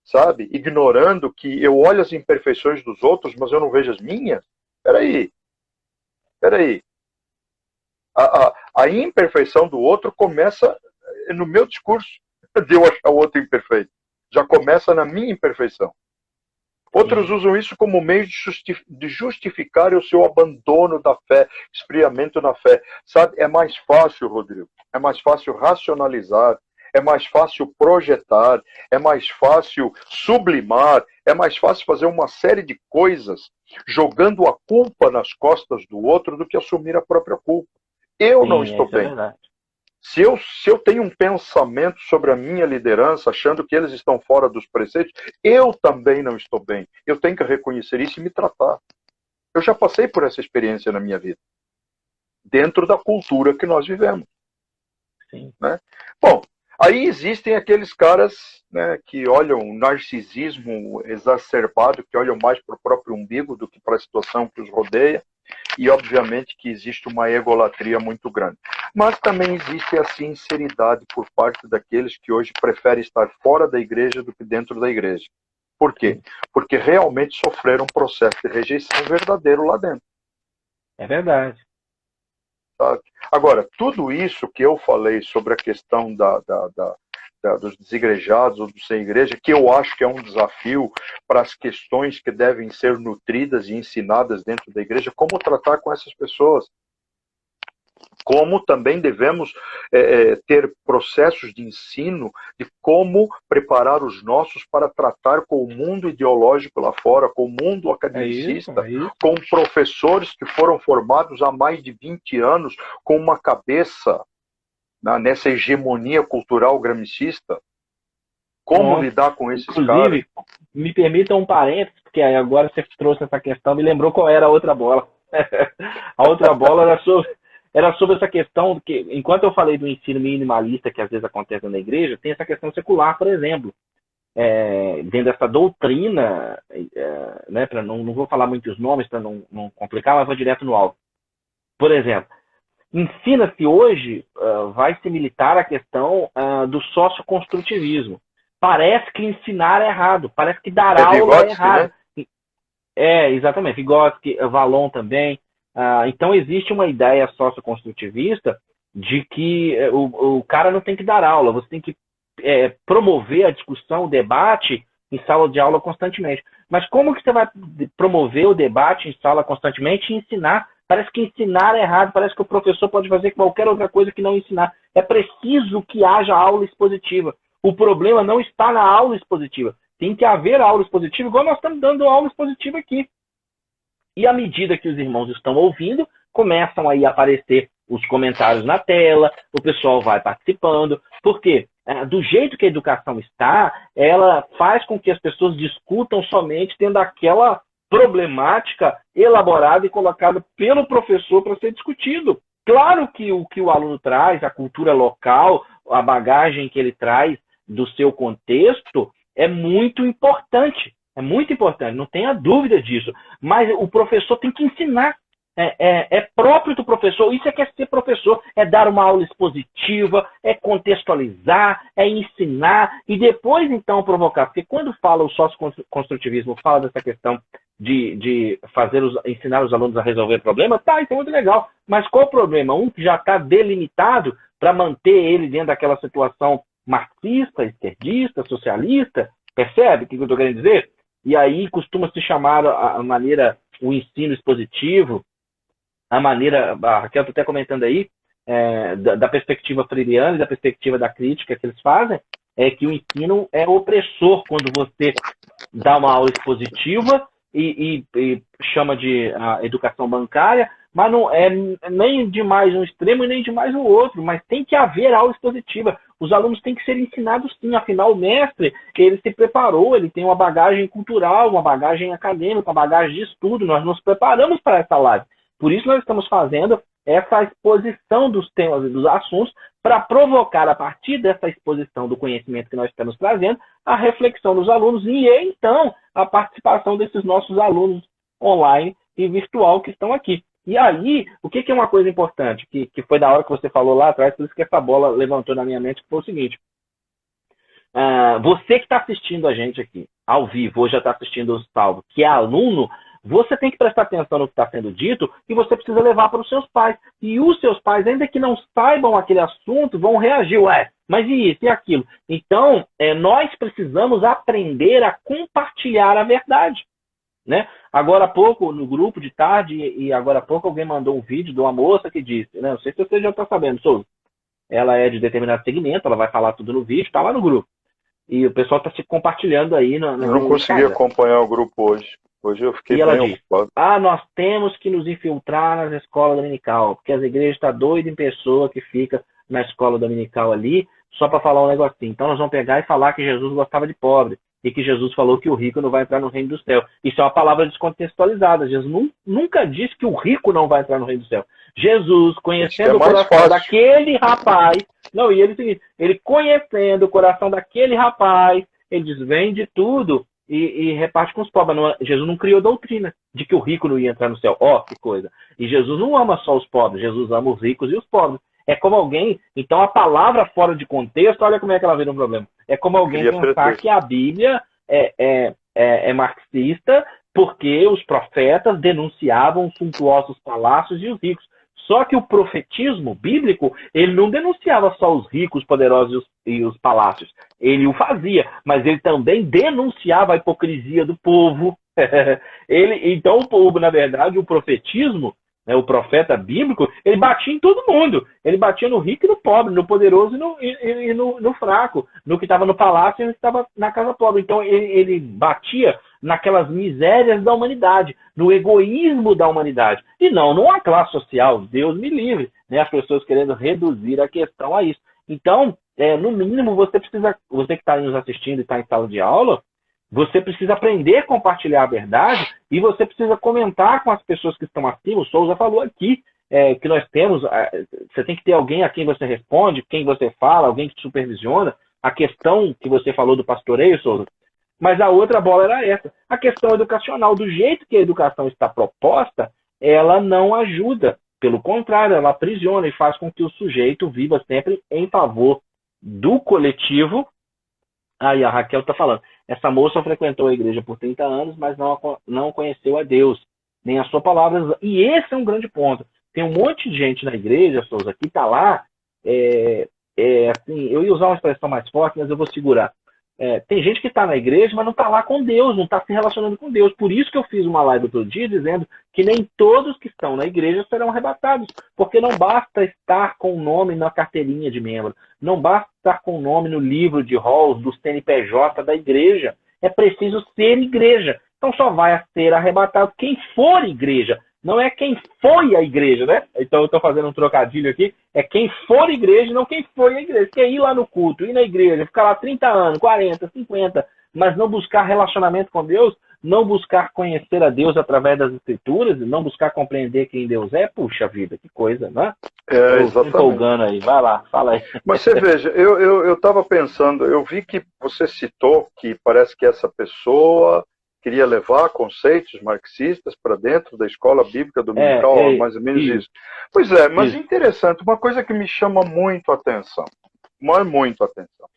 sabe? Ignorando que eu olho as imperfeições dos outros, mas eu não vejo as minhas. Peraí. A imperfeição do outro começa no meu discurso de eu achar o outro imperfeito. Já começa na minha imperfeição. Outros usam isso como meio de justificar o seu abandono da fé, esfriamento na fé. Sabe, é mais fácil, Rodrigo, é mais fácil racionalizar, é mais fácil projetar, é mais fácil sublimar, é mais fácil fazer uma série de coisas jogando a culpa nas costas do outro do que assumir a própria culpa. Eu não estou bem. Se eu tenho um pensamento sobre a minha liderança, achando que eles estão fora dos preceitos, eu também não estou bem. Eu tenho que reconhecer isso e me tratar. Eu já passei por essa experiência na minha vida, dentro da cultura que nós vivemos. Sim. Né? Bom, aí existem aqueles caras, né, que olham o narcisismo exacerbado, que olham mais para o próprio umbigo do que para a situação que os rodeia. E, obviamente, que existe uma egolatria muito grande. Mas também existe a sinceridade por parte daqueles que hoje preferem estar fora da igreja do que dentro da igreja. Por quê? Porque realmente sofreram um processo de rejeição verdadeiro lá dentro. É verdade. Sabe? Agora, tudo isso que eu falei sobre a questão dos desigrejados ou do sem igreja, que eu acho que é um desafio para as questões que devem ser nutridas e ensinadas dentro da igreja, como tratar com essas pessoas. Como também devemos ter processos de ensino de como preparar os nossos para tratar com o mundo ideológico lá fora, com o mundo academicista, com professores que foram formados há mais de 20 anos com uma cabeça nessa hegemonia cultural gramscista. Como lidar com esses caras? Inclusive, me permitam um parênteses, porque agora você trouxe essa questão, me lembrou qual era a outra bola. A outra bola era sobre essa questão, que enquanto eu falei do ensino minimalista que às vezes acontece na igreja, tem essa questão secular, por exemplo. Dentro dessa doutrina, né, não vou falar muitos nomes para não complicar, mas vou direto no alto. Por exemplo, ensina-se hoje, vai-se militar a questão do socioconstrutivismo. Parece que ensinar é errado, parece que dar aula Vygotsky, é errado. Né? Exatamente, Vygotsky, Vallon também. Então existe uma ideia socioconstrutivista de que o cara não tem que dar aula, você tem que promover a discussão, o debate em sala de aula constantemente. Mas como que você vai promover o debate em sala constantemente e ensinar? Parece que ensinar é errado, parece que o professor pode fazer qualquer outra coisa que não ensinar. É preciso que haja aula expositiva. O problema não está na aula expositiva. Tem que haver aula expositiva, igual nós estamos dando aula expositiva aqui. E à medida que os irmãos estão ouvindo, começam aí a aparecer os comentários na tela, o pessoal vai participando. Por quê? Do jeito que a educação está, ela faz com que as pessoas discutam somente tendo aquela problemática elaborada e colocada pelo professor para ser discutido. Claro que o aluno traz, a cultura local, a bagagem que ele traz do seu contexto, é muito importante. É muito importante, não tenha dúvida disso. Mas o professor tem que ensinar. É próprio do professor, isso é que é ser professor, é dar uma aula expositiva, é contextualizar, é ensinar e depois então provocar. Porque quando fala o sócio-construtivismo, fala dessa questão de ensinar os alunos a resolver problemas, tá, isso é muito legal. Mas qual o problema? Um que já está delimitado para manter ele dentro daquela situação marxista, esquerdista, socialista, percebe o que eu estou querendo dizer? E aí costuma se chamar o ensino expositivo, a Raquel está até comentando aí, da perspectiva freiriana e da perspectiva da crítica que eles fazem, é que o ensino é opressor quando você dá uma aula expositiva e chama de educação bancária, mas não é nem de mais um extremo e nem de mais o outro, mas tem que haver aula expositiva. Os alunos têm que ser ensinados sim, afinal o mestre, ele se preparou, ele tem uma bagagem cultural, uma bagagem acadêmica, uma bagagem de estudo, nós nos preparamos para essa live. Por isso nós estamos fazendo essa exposição dos temas e dos assuntos para provocar, a partir dessa exposição do conhecimento que nós estamos trazendo, a reflexão dos alunos e, então, a participação desses nossos alunos online e virtual que estão aqui. E aí, o que é uma coisa importante, que foi da hora que você falou lá atrás, por isso que essa bola levantou na minha mente, que foi o seguinte. Você que está assistindo a gente aqui, ao vivo, ou já está assistindo o salvo, que é aluno, você tem que prestar atenção no que está sendo dito e você precisa levar para os seus pais. E os seus pais, ainda que não saibam aquele assunto, vão reagir. Mas e isso e aquilo? Então, nós precisamos aprender a compartilhar a verdade. Né? Agora há pouco, no grupo de tarde, e agora há pouco alguém mandou um vídeo de uma moça que disse, né? Não sei se você já está sabendo, Souza. Ela é de determinado segmento, ela vai falar tudo no vídeo, está lá no grupo. E o pessoal está se compartilhando aí no Eu não consegui acompanhar o grupo hoje. Hoje eu fiquei bem ocupado. Nós temos que nos infiltrar nas escolas dominical, porque as igrejas estão doidas em pessoa que fica na escola dominical ali, só para falar um negocinho. Então nós vamos pegar e falar que Jesus gostava de pobre, e que Jesus falou que o rico não vai entrar no reino do céu. Isso é uma palavra descontextualizada. Jesus nunca disse que o rico não vai entrar no reino do céu. Jesus, conhecendo o coração daquele rapaz... Não, e ele conhecendo o coração daquele rapaz, ele diz, vende tudo e reparte com os pobres. Jesus não criou doutrina de que o rico não ia entrar no céu. Que coisa. E Jesus não ama só os pobres, Jesus ama os ricos e os pobres. É como alguém... Então, a palavra fora de contexto, olha como é que ela vira um problema. É como alguém pensar que a Bíblia é marxista porque os profetas denunciavam os suntuosos palácios e os ricos. Só que o profetismo bíblico, ele não denunciava só os ricos, poderosos e os palácios. Ele o fazia, mas ele também denunciava a hipocrisia do povo. Então, o povo, na verdade, o profetismo, o profeta bíblico, ele batia em todo mundo. Ele batia no rico e no pobre, no poderoso e no fraco, no que estava no palácio e no que estava na casa pobre. Então, ele batia naquelas misérias da humanidade, no egoísmo da humanidade. E não numa classe social, Deus me livre, né? As pessoas querendo reduzir a questão a isso. Então, no mínimo, você que está nos assistindo e está em sala de aula, você precisa aprender a compartilhar a verdade e você precisa comentar com as pessoas que estão acima. O Souza falou aqui que nós temos, você tem que ter alguém a quem você responde, quem você fala, alguém que te supervisiona. A questão que você falou do pastoreio, Souza, mas a outra bola era essa. A questão educacional, do jeito que a educação está proposta, ela não ajuda. Pelo contrário, ela aprisiona e faz com que o sujeito viva sempre em favor do coletivo. Aí a Raquel está falando. Essa moça frequentou a igreja por 30 anos, mas não conheceu a Deus, nem a sua palavra. E esse é um grande ponto. Tem um monte de gente na igreja, Souza, que está lá assim, eu ia usar uma expressão mais forte, mas eu vou segurar. Tem gente que está na igreja, mas não está lá com Deus, não está se relacionando com Deus. Por isso que eu fiz uma live outro dia dizendo que nem todos que estão na igreja serão arrebatados. Porque não basta estar com o nome na carteirinha de membro, não basta estar com o nome no livro de halls do CNPJ da igreja. É preciso ser igreja. Então só vai ser arrebatado quem for igreja. Não é quem foi a igreja, né? Então eu estou fazendo um trocadilho aqui. É quem for igreja, não quem foi a igreja. Quer ir lá no culto, ir na igreja, ficar lá 30 anos, 40, 50, mas não buscar relacionamento com Deus, não buscar conhecer a Deus através das escrituras, não buscar compreender quem Deus é. Puxa vida, que coisa, né? Exatamente. Estou empolgando aí. Vai lá, fala aí. Mas você veja, eu estava pensando, eu vi que você citou que parece que essa pessoa queria levar conceitos marxistas para dentro da escola bíblica dominical, mais ou menos isso. Pois é, mas interessante, uma coisa que me chama muito a atenção, muito a atenção,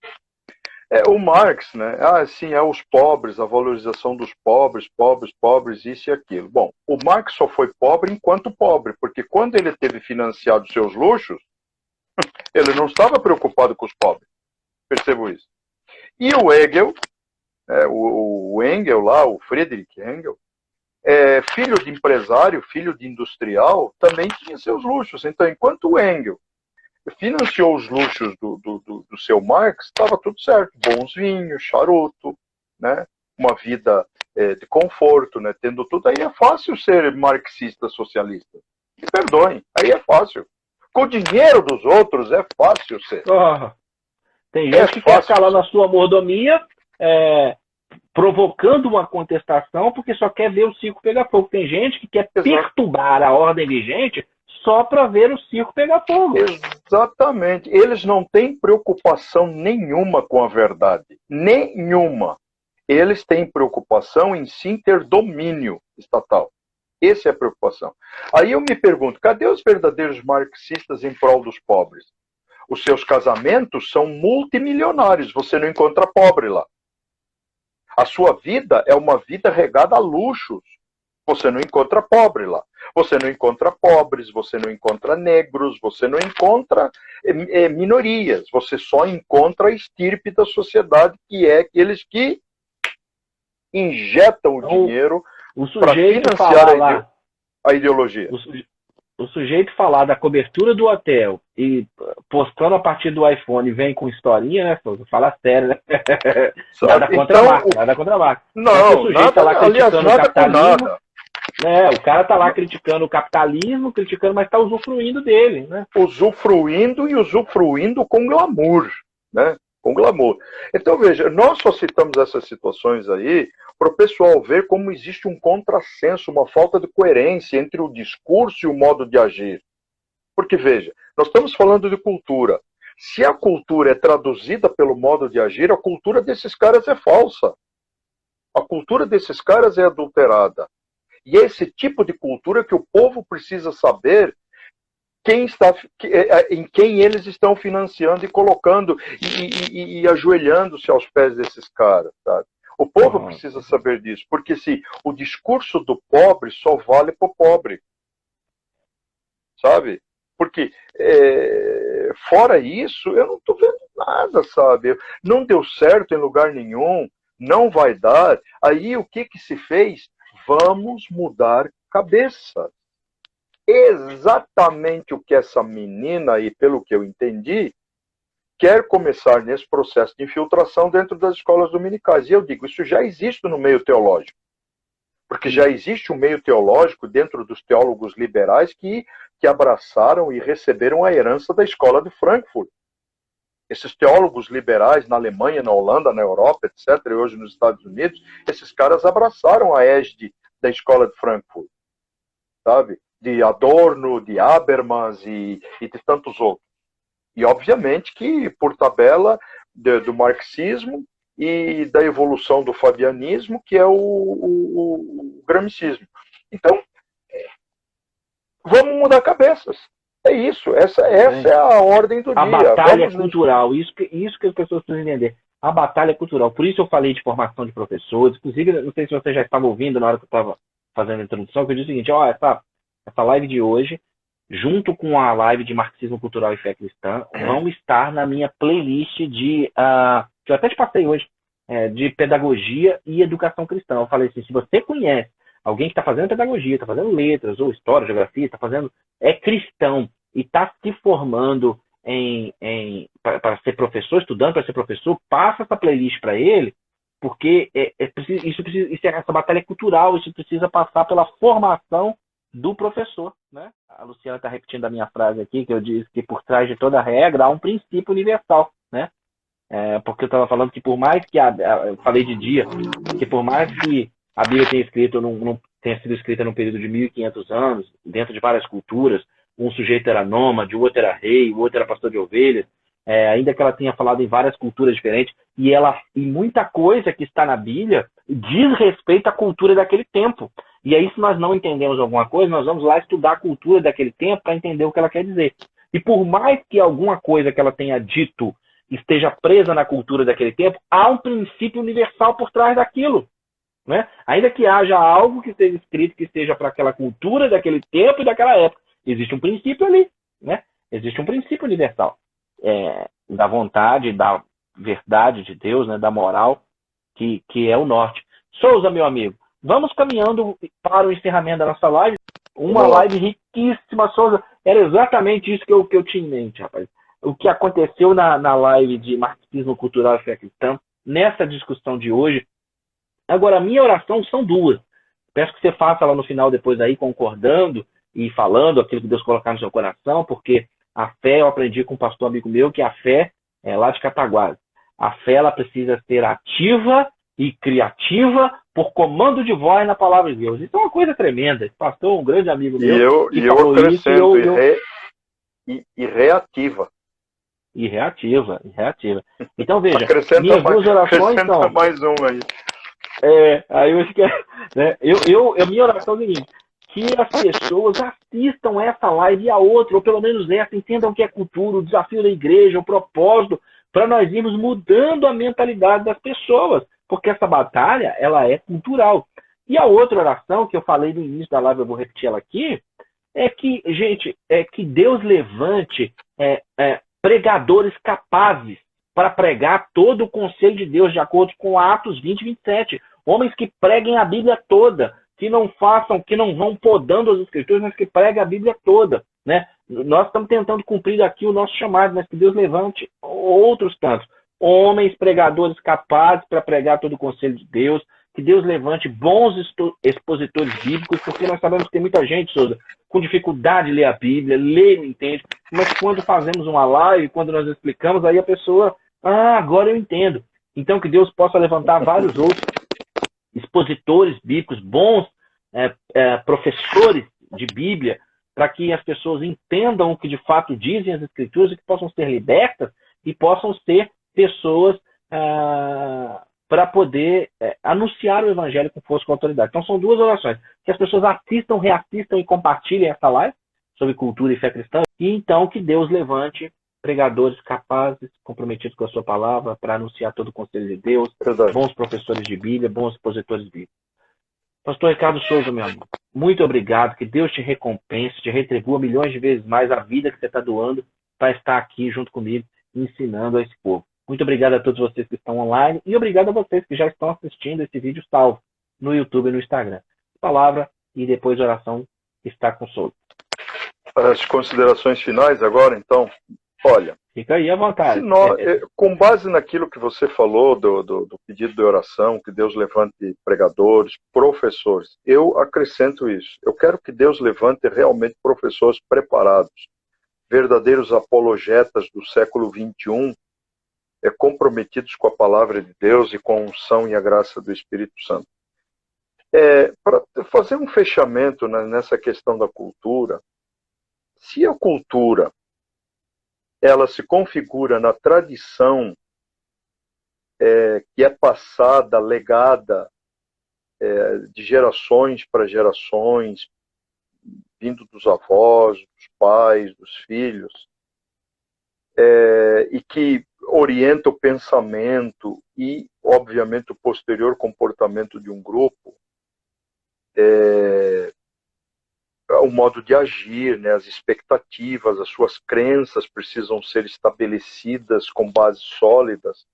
o Marx, né? Sim, os pobres, a valorização dos pobres, isso e aquilo. Bom, o Marx só foi pobre enquanto pobre, porque quando ele teve financiado seus luxos, ele não estava preocupado com os pobres. Percebo isso. E o Hegel, o Engel lá, o Friedrich Engel, filho de empresário, filho de industrial, também tinha seus luxos. Então, enquanto o Engel financiou os luxos do seu Marx, estava tudo certo. Bons vinhos, charuto, né? Uma vida de conforto, né? Tendo tudo. Aí é fácil ser marxista socialista. Me perdoem, aí é fácil. Com o dinheiro dos outros é fácil ser. Tem gente que quer ficar lá na sua mordomia, provocando uma contestação, porque só quer ver o circo pegar fogo. Tem gente que quer perturbar a ordem vigente só para ver o circo pegar fogo. Exatamente. Eles não têm preocupação nenhuma com a verdade. Nenhuma. Eles têm preocupação em sim ter domínio estatal. Essa é a preocupação. Aí eu me pergunto, cadê os verdadeiros marxistas em prol dos pobres? Os seus casamentos são multimilionários. Você não encontra pobre lá. A sua vida é uma vida regada a luxos. Você não encontra pobre lá. Você não encontra pobres, você não encontra negros, você não encontra minorias. Você só encontra a estirpe da sociedade, que é aqueles que injetam o dinheiro para financiar a ideologia. O sujeito falar da cobertura do hotel e postando a partir do iPhone vem com historinha, né? Fala sério, né? Nada contra a marca, nada contra a marca. Não, nada, aliás, nada com nada. O cara tá lá criticando o capitalismo, mas tá usufruindo dele, né? Usufruindo com glamour, né? Com glamour. Então, veja, nós só citamos essas situações aí para o pessoal ver como existe um contrassenso, uma falta de coerência entre o discurso e o modo de agir. Porque, veja, nós estamos falando de cultura. Se a cultura é traduzida pelo modo de agir, a cultura desses caras é falsa. A cultura desses caras é adulterada. E é esse tipo de cultura que o povo precisa saber em quem eles estão financiando e colocando e ajoelhando-se aos pés desses caras, sabe? O povo precisa saber disso, porque se o discurso do pobre só vale para o pobre, sabe? Porque fora isso, eu não estou vendo nada, sabe? Não deu certo em lugar nenhum, não vai dar. Aí o que se fez? Vamos mudar cabeça. Exatamente o que essa menina aí, pelo que eu entendi, quer começar nesse processo de infiltração dentro das escolas dominicais. E eu digo, isso já existe no meio teológico. Porque já existe um meio teológico dentro dos teólogos liberais que abraçaram e receberam a herança da escola de Frankfurt. Esses teólogos liberais na Alemanha, na Holanda, na Europa, etc., e hoje nos Estados Unidos, esses caras abraçaram a égide da escola de Frankfurt, sabe? De Adorno, de Habermas e de tantos outros. E, obviamente, que, por tabela do marxismo e da evolução do fabianismo, que é o gramscismo. Então, vamos mudar cabeças. É isso. Essa é a ordem do dia. A batalha cultural. Isso que as pessoas precisam entender. A batalha cultural. Por isso eu falei de formação de professores. Inclusive, não sei se você já estava ouvindo na hora que eu estava fazendo a introdução, que eu disse o seguinte, essa live de hoje junto com a live de Marxismo Cultural e Fé Cristã, vão estar na minha playlist que eu até te passei hoje, de pedagogia e educação cristã. Eu falei assim, se você conhece alguém que está fazendo pedagogia, está fazendo letras, ou história, geografia, é cristão e está se formando para ser professor, estudando para ser professor, passa essa playlist para ele, porque essa batalha é cultural, isso precisa passar pela formação do professor, né? A Luciana está repetindo a minha frase aqui, que eu disse que por trás de toda regra há um princípio universal, né? Porque eu estava falando que por mais que eu falei de dia, que por mais que a Bíblia tenha sido escrita num período de 1500 anos, dentro de várias culturas, um sujeito era nômade, o outro era rei, o outro era pastor de ovelhas, ainda que ela tenha falado em várias culturas diferentes, e muita coisa que está na Bíblia diz respeito à cultura daquele tempo. E aí, se nós não entendemos alguma coisa, nós vamos lá estudar a cultura daquele tempo para entender o que ela quer dizer. E por mais que alguma coisa que ela tenha dito esteja presa na cultura daquele tempo, há um princípio universal por trás daquilo. Né? Ainda que haja algo que seja escrito que seja para aquela cultura daquele tempo e daquela época, existe um princípio ali. Né? Existe um princípio universal da vontade, da verdade de Deus, né? Da moral, que é o norte. Souza, meu amigo, vamos caminhando para o encerramento da nossa live. Uma live riquíssima, Souza. Era exatamente isso que eu tinha em mente, rapaz. O que aconteceu na live de Marxismo Cultural e Fé Cristã, nessa discussão de hoje. Agora, a minha oração são duas. Peço que você faça lá no final, depois aí, concordando e falando aquilo que Deus colocar no seu coração, porque a fé, eu aprendi com um pastor amigo meu, que a fé é lá de Cataguases. A fé, ela precisa ser ativa e criativa por comando de voz na palavra de Deus. Isso é uma coisa tremenda. Esse pastor, um grande amigo meu, e eu acrescento, e reativa. E reativa. Então, veja, minhas duas orações são... mais um aí. Aí eu acho que né? Minha oração é o seguinte, que as pessoas assistam essa live e a outra, ou pelo menos essa, entendam o que é cultura, o desafio da igreja, o propósito, para nós irmos mudando a mentalidade das pessoas, porque essa batalha, ela é cultural. E a outra oração, que eu falei no início da live, eu vou repetir ela aqui, é que, gente, que Deus levante pregadores capazes para pregar todo o conselho de Deus, de acordo com Atos 20 e 27. Homens que preguem a Bíblia toda, que não vão podando as escrituras, mas que preguem a Bíblia toda. Né? Nós estamos tentando cumprir aqui o nosso chamado, mas que Deus levante outros tantos. Homens pregadores capazes para pregar todo o conselho de Deus, que Deus levante bons expositores bíblicos, porque nós sabemos que tem muita gente, Souza, com dificuldade de ler a Bíblia, lê e não entende, mas quando fazemos uma live, quando nós explicamos, aí a pessoa, agora eu entendo. Então que Deus possa levantar vários outros expositores bíblicos, bons professores de Bíblia, para que as pessoas entendam o que de fato dizem as Escrituras e que possam ser libertas e possam ser pessoas para poder anunciar o Evangelho com força e com autoridade. Então são duas orações. Que as pessoas assistam, reassistam e compartilhem essa live sobre cultura e fé cristã, e então que Deus levante pregadores capazes, comprometidos com a sua palavra, para anunciar todo o conselho de Deus, bons professores de Bíblia, bons expositores bíblicos. Pastor Ricardo Souza, meu amigo, muito obrigado, que Deus te recompense, te retribua milhões de vezes mais a vida que você está doando para estar aqui junto comigo, ensinando a esse povo. Muito obrigado a todos vocês que estão online e obrigado a vocês que já estão assistindo esse vídeo salvo no YouTube e no Instagram. Palavra e depois oração está com o Souza. As considerações finais agora, então. Olha, fica aí à vontade. Com base naquilo que você falou do pedido de oração, que Deus levante pregadores, professores, eu acrescento isso. Eu quero que Deus levante realmente professores preparados, verdadeiros apologetas do século XXI, comprometidos com a palavra de Deus e com a unção e a graça do Espírito Santo. Para fazer um fechamento nessa questão da cultura, se a cultura ela se configura na tradição que é passada, legada de gerações para gerações, vindo dos avós, dos pais, dos filhos, e que orienta o pensamento e, obviamente, o posterior comportamento de um grupo, o modo de agir, né, as expectativas, as suas crenças precisam ser estabelecidas com bases sólidas.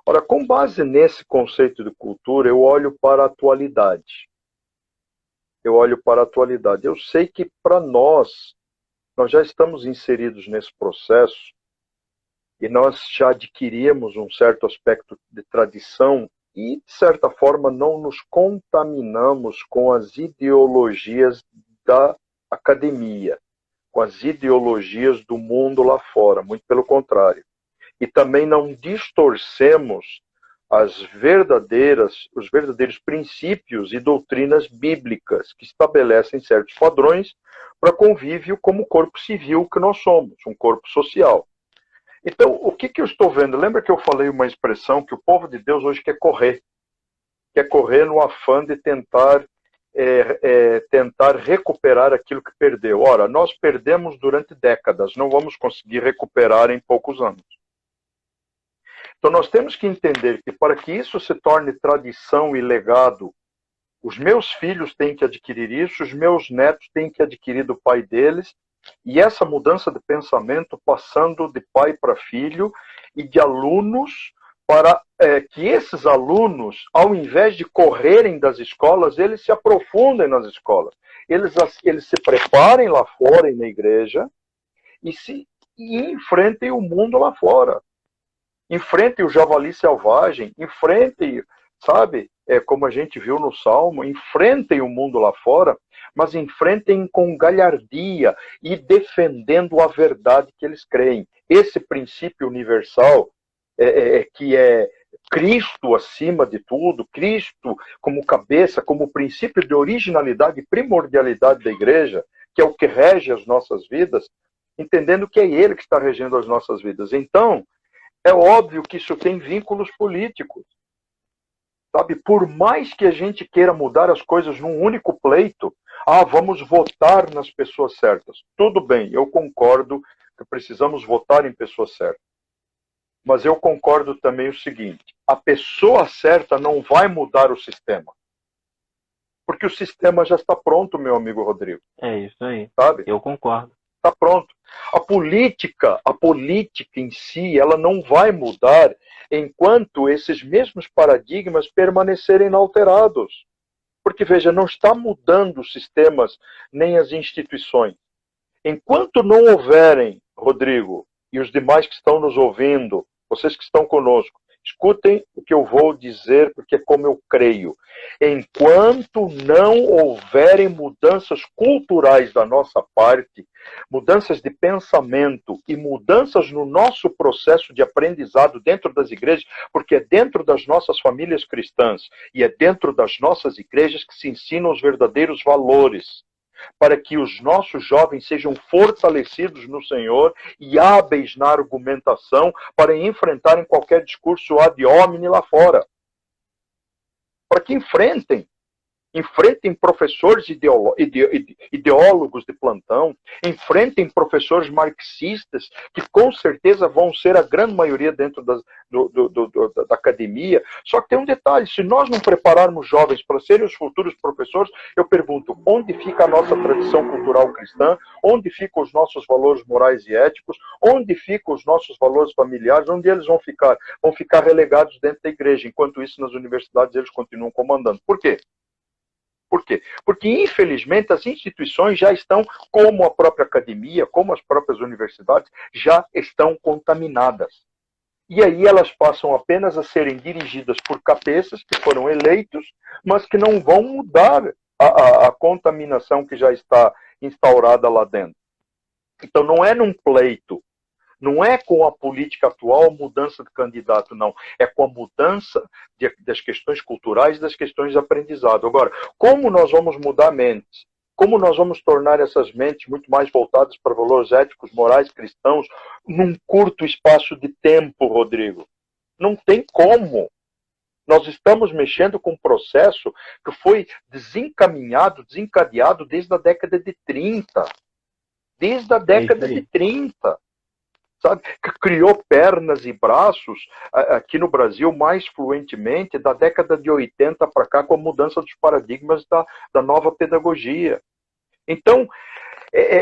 Ora, com base nesse conceito de cultura, eu olho para a atualidade. Eu sei que para nós já estamos inseridos nesse processo e nós já adquirimos um certo aspecto de tradição e, de certa forma, não nos contaminamos com as ideologias da academia, com as ideologias do mundo lá fora, muito pelo contrário. E também não distorcemos os verdadeiros princípios e doutrinas bíblicas que estabelecem certos padrões para convívio como corpo civil que nós somos, um corpo social. Então, o que eu estou vendo? Lembra que eu falei uma expressão que o povo de Deus hoje quer correr no afã de tentar recuperar aquilo que perdeu. Ora, nós perdemos durante décadas, não vamos conseguir recuperar em poucos anos. Então nós temos que entender que para que isso se torne tradição e legado, os meus filhos têm que adquirir isso, os meus netos têm que adquirir do pai deles, e essa mudança de pensamento passando de pai para filho e de alunos para que esses alunos, ao invés de correrem das escolas, eles se aprofundem nas escolas. Eles se preparem lá fora e na igreja e enfrentem o mundo lá fora. Enfrentem o javali selvagem, enfrentem, sabe, como a gente viu no Salmo, enfrentem o mundo lá fora, mas enfrentem com galhardia e defendendo a verdade que eles creem. Esse princípio universal, que é Cristo acima de tudo, Cristo como cabeça, como princípio de originalidade e primordialidade da igreja, que é o que rege as nossas vidas, entendendo que é Ele que está regendo as nossas vidas. Então, é óbvio que isso tem vínculos políticos. Sabe? Por mais que a gente queira mudar as coisas num único pleito, vamos votar nas pessoas certas. Tudo bem, eu concordo que precisamos votar em pessoas certas. Mas eu concordo também o seguinte, a pessoa certa não vai mudar o sistema. Porque o sistema já está pronto, meu amigo Rodrigo. É isso aí. Sabe? Eu concordo. Está pronto. A política em si, ela não vai mudar enquanto esses mesmos paradigmas permanecerem inalterados. Porque, veja, não está mudando os sistemas nem as instituições. Enquanto não houverem, Rodrigo, e os demais que estão nos ouvindo, vocês que estão conosco, escutem o que eu vou dizer, porque é como eu creio. Enquanto não houverem mudanças culturais da nossa parte, mudanças de pensamento e mudanças no nosso processo de aprendizado dentro das igrejas, porque é dentro das nossas famílias cristãs e é dentro das nossas igrejas que se ensinam os verdadeiros valores, para que os nossos jovens sejam fortalecidos no Senhor e hábeis na argumentação para enfrentarem qualquer discurso ad hominem lá fora. Para que enfrentem professores ideólogos de plantão, enfrentem professores marxistas, que com certeza vão ser a grande maioria dentro da academia. Só que tem um detalhe, se nós não prepararmos jovens para serem os futuros professores, eu pergunto, onde fica a nossa tradição cultural cristã? Onde ficam os nossos valores morais e éticos? Onde ficam os nossos valores familiares? Onde eles vão ficar? Vão ficar relegados dentro da igreja. Enquanto isso, nas universidades, eles continuam comandando. Por quê? Por quê? Porque, infelizmente, as instituições já estão, como a própria academia, como as próprias universidades, já estão contaminadas. E aí elas passam apenas a serem dirigidas por cabeças que foram eleitos, mas que não vão mudar a contaminação que já está instaurada lá dentro. Então, não é num pleito, não é com a política atual mudança de candidato, não. É com a mudança das questões culturais e das questões de aprendizado. Agora, como nós vamos mudar mentes? Como nós vamos tornar essas mentes muito mais voltadas para valores éticos, morais, cristãos, num curto espaço de tempo, Rodrigo? Não tem como. Nós estamos mexendo com um processo que foi desencadeado desde a década de 30. Desde a década de 30. Sabe, que criou pernas e braços aqui no Brasil mais fluentemente da década de 80 para cá, com a mudança dos paradigmas da nova pedagogia. Então,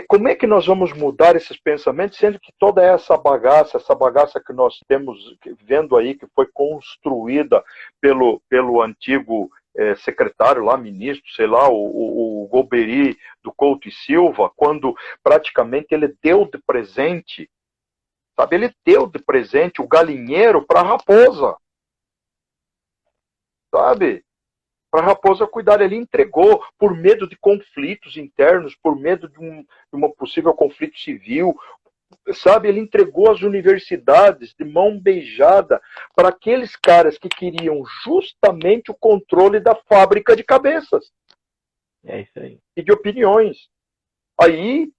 como é que nós vamos mudar esses pensamentos, sendo que toda essa bagaça que nós temos vendo aí, que foi construída pelo antigo secretário lá, ministro, sei lá, o Golbery do Couto e Silva, quando praticamente ele deu de presente, sabe, ele deu de presente o galinheiro para a raposa, sabe? Para a raposa cuidar, ele entregou por medo de conflitos internos, por medo de um possível conflito civil, sabe? Ele entregou as universidades de mão beijada para aqueles caras que queriam justamente o controle da fábrica de cabeças. É isso aí. E de opiniões. Aí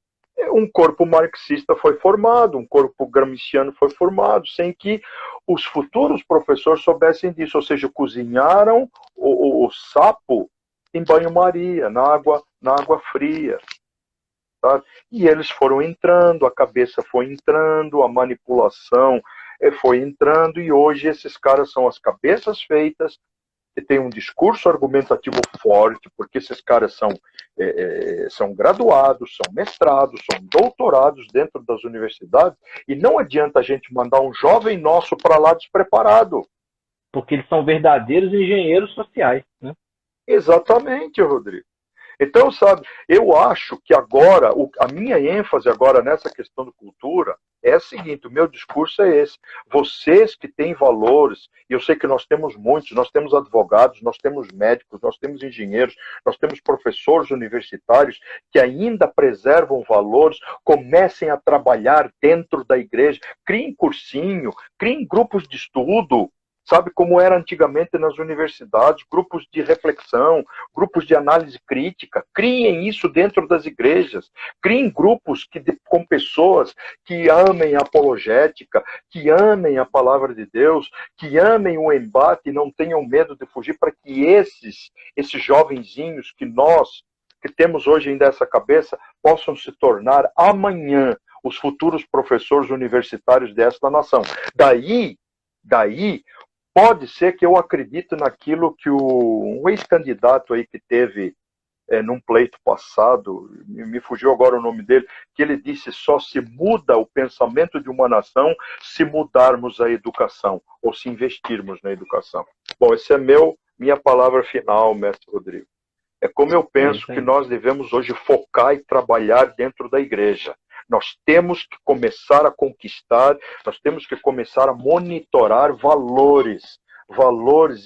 um corpo marxista foi formado, um corpo gramsciano foi formado, sem que os futuros professores soubessem disso, ou seja, cozinharam o sapo em banho-maria, na água fria. Sabe? E eles foram entrando, a cabeça foi entrando, a manipulação foi entrando, e hoje esses caras são as cabeças feitas, que tem um discurso argumentativo forte, porque esses caras são graduados, são mestrados, são doutorados dentro das universidades, e não adianta a gente mandar um jovem nosso para lá despreparado. Porque eles são verdadeiros engenheiros sociais, né? Exatamente, Rodrigo. Então, sabe, eu acho que agora, a minha ênfase agora nessa questão de cultura é a seguinte, o meu discurso é esse. Vocês que têm valores, e eu sei que nós temos muitos, nós temos advogados, nós temos médicos, nós temos engenheiros, nós temos professores universitários que ainda preservam valores, comecem a trabalhar dentro da igreja, criem cursinho, criem grupos de estudo, sabe como era antigamente nas universidades, grupos de reflexão, grupos de análise crítica, criem isso dentro das igrejas, criem grupos com pessoas que amem a apologética, que amem a palavra de Deus, que amem o embate e não tenham medo de fugir, para que esses jovenzinhos que temos hoje ainda essa cabeça, possam se tornar amanhã os futuros professores universitários desta nação. Daí, pode ser que eu acredite naquilo que um ex-candidato aí que teve num pleito passado, me fugiu agora o nome dele, que ele disse: só se muda o pensamento de uma nação se mudarmos a educação, ou se investirmos na educação. Bom, essa é minha palavra final, mestre Rodrigo. É como eu penso que nós devemos hoje focar e trabalhar dentro da igreja. Nós temos que começar a conquistar, nós temos que começar a monitorar valores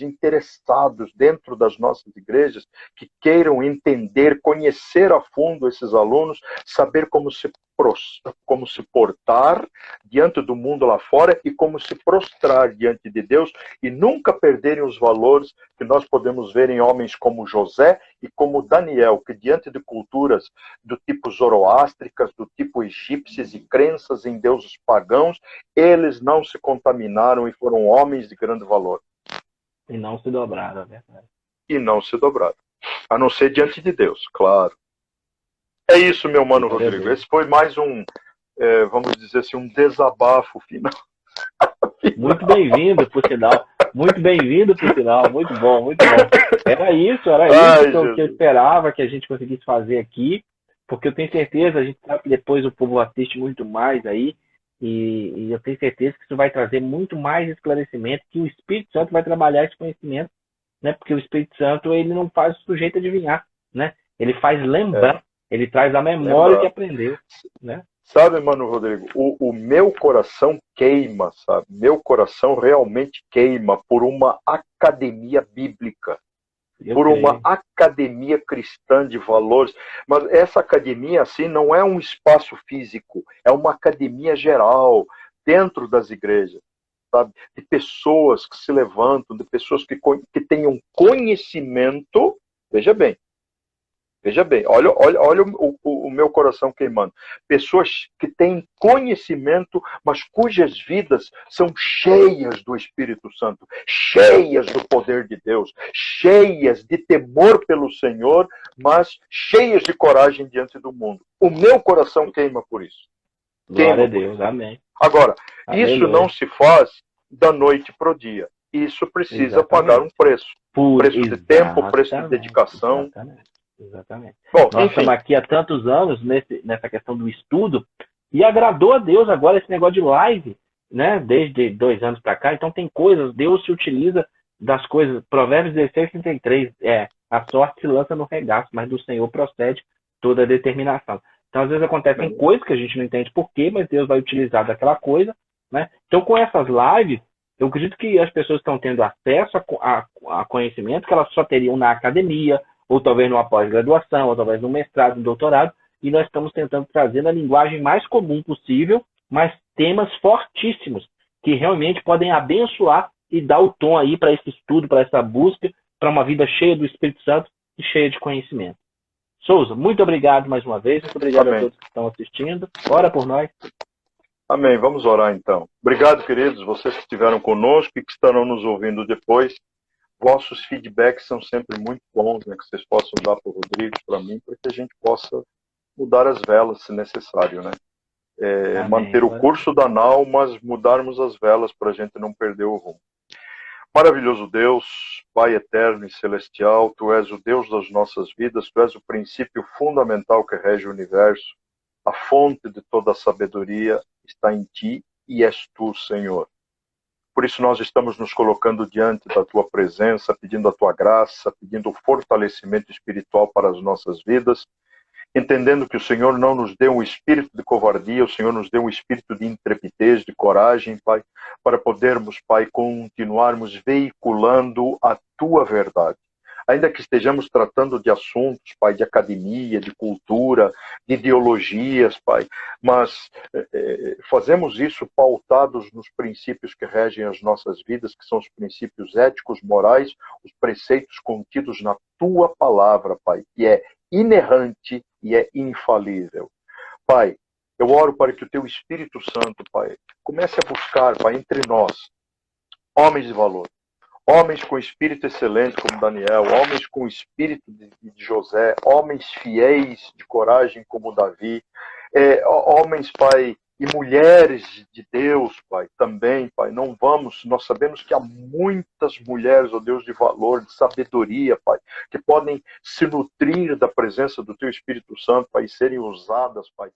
interessados dentro das nossas igrejas, que queiram entender, conhecer a fundo esses alunos, saber como se portar diante do mundo lá fora e como se prostrar diante de Deus, e nunca perderem os valores que nós podemos ver em homens como José e como Daniel, que diante de culturas do tipo zoroástricas, do tipo egípcias e crenças em deuses pagãos, eles não se contaminaram e foram homens de grande valor. E não se dobraram, é verdade. E não se dobraram. A não ser diante de Deus, claro. É isso, meu mano Rodrigo. Esse foi mais vamos dizer assim, um desabafo final. Muito bem-vindo, por sinal. Muito bem-vindo, por sinal. Muito bom, muito bom. Era isso que eu esperava que a gente conseguisse fazer aqui, porque eu tenho certeza, a gente sabe que depois o povo assiste muito mais aí, e eu tenho certeza que isso vai trazer muito mais esclarecimento, que o Espírito Santo vai trabalhar esse conhecimento, né? Porque o Espírito Santo, ele não faz o sujeito adivinhar, né? Ele faz lembrar, ele traz a memória que aprendeu, né? Sabe, mano Rodrigo, o meu coração queima, sabe? Meu coração realmente queima por uma academia bíblica, uma academia cristã de valores. Mas essa academia, assim, não é um espaço físico, é uma academia geral, dentro das igrejas, sabe? De pessoas que se levantam, de pessoas que tenham conhecimento. Veja bem, olha o meu coração queimando. Pessoas que têm conhecimento, mas cujas vidas são cheias do Espírito Santo, cheias do poder de Deus, cheias de temor pelo Senhor, mas cheias de coragem diante do mundo. O meu coração queima por isso. Glória a Deus, amém. Agora, isso não se faz da noite para o dia. Isso precisa pagar um preço. Preço de tempo, preço de dedicação. Exatamente. Bom, Nós enfim, estamos aqui há tantos anos nessa questão do estudo e agradou a Deus agora esse negócio de live, né? Desde 2 anos para cá. Então tem coisas, Deus se utiliza das coisas. Provérbios 16:33 a sorte se lança no regaço, mas do Senhor procede toda a determinação. Então às vezes acontecem coisas que a gente não entende por quê, mas Deus vai utilizar daquela coisa, né? Então com essas lives eu acredito que as pessoas estão tendo acesso a conhecimento que elas só teriam na academia, ou talvez numa pós-graduação, ou talvez no mestrado, no doutorado, e nós estamos tentando trazer na linguagem mais comum possível, mas temas fortíssimos, que realmente podem abençoar e dar o tom aí para esse estudo, para essa busca, para uma vida cheia do Espírito Santo e cheia de conhecimento. Souza, muito obrigado mais uma vez, muito obrigado a amém. todos que estão assistindo. Ora por nós. Amém. Vamos orar então. Obrigado, queridos, vocês que estiveram conosco e que estarão nos ouvindo depois. Vossos feedbacks são sempre muito bons, né, que vocês possam dar para o Rodrigo, para mim, para que a gente possa mudar as velas, se necessário, né? Manter o curso da nau, mas mudarmos as velas para a gente não perder o rumo. Maravilhoso Deus, Pai eterno e celestial, Tu és o Deus das nossas vidas, Tu és o princípio fundamental que rege o universo, a fonte de toda a sabedoria está em Ti e és Tu, Senhor. Por isso nós estamos nos colocando diante da Tua presença, pedindo a Tua graça, pedindo o fortalecimento espiritual para as nossas vidas, entendendo que o Senhor não nos deu um espírito de covardia, o Senhor nos deu um espírito de intrepidez, de coragem, Pai, para podermos, Pai, continuarmos veiculando a Tua verdade. Ainda que estejamos tratando de assuntos, Pai, de academia, de cultura, de ideologias, Pai, mas fazemos isso pautados nos princípios que regem as nossas vidas, que são os princípios éticos, morais, os preceitos contidos na Tua palavra, Pai, que é inerrante e é infalível. Pai, eu oro para que o Teu Espírito Santo, Pai, comece a buscar, Pai, entre nós, homens de valor, homens com espírito excelente como Daniel, homens com espírito de José, homens fiéis de coragem como Davi, homens, Pai, e mulheres de Deus, Pai, também, Pai, nós sabemos que há muitas mulheres, ó Deus, de valor, de sabedoria, Pai, que podem se nutrir da presença do Teu Espírito Santo, Pai, e serem usadas, Pai,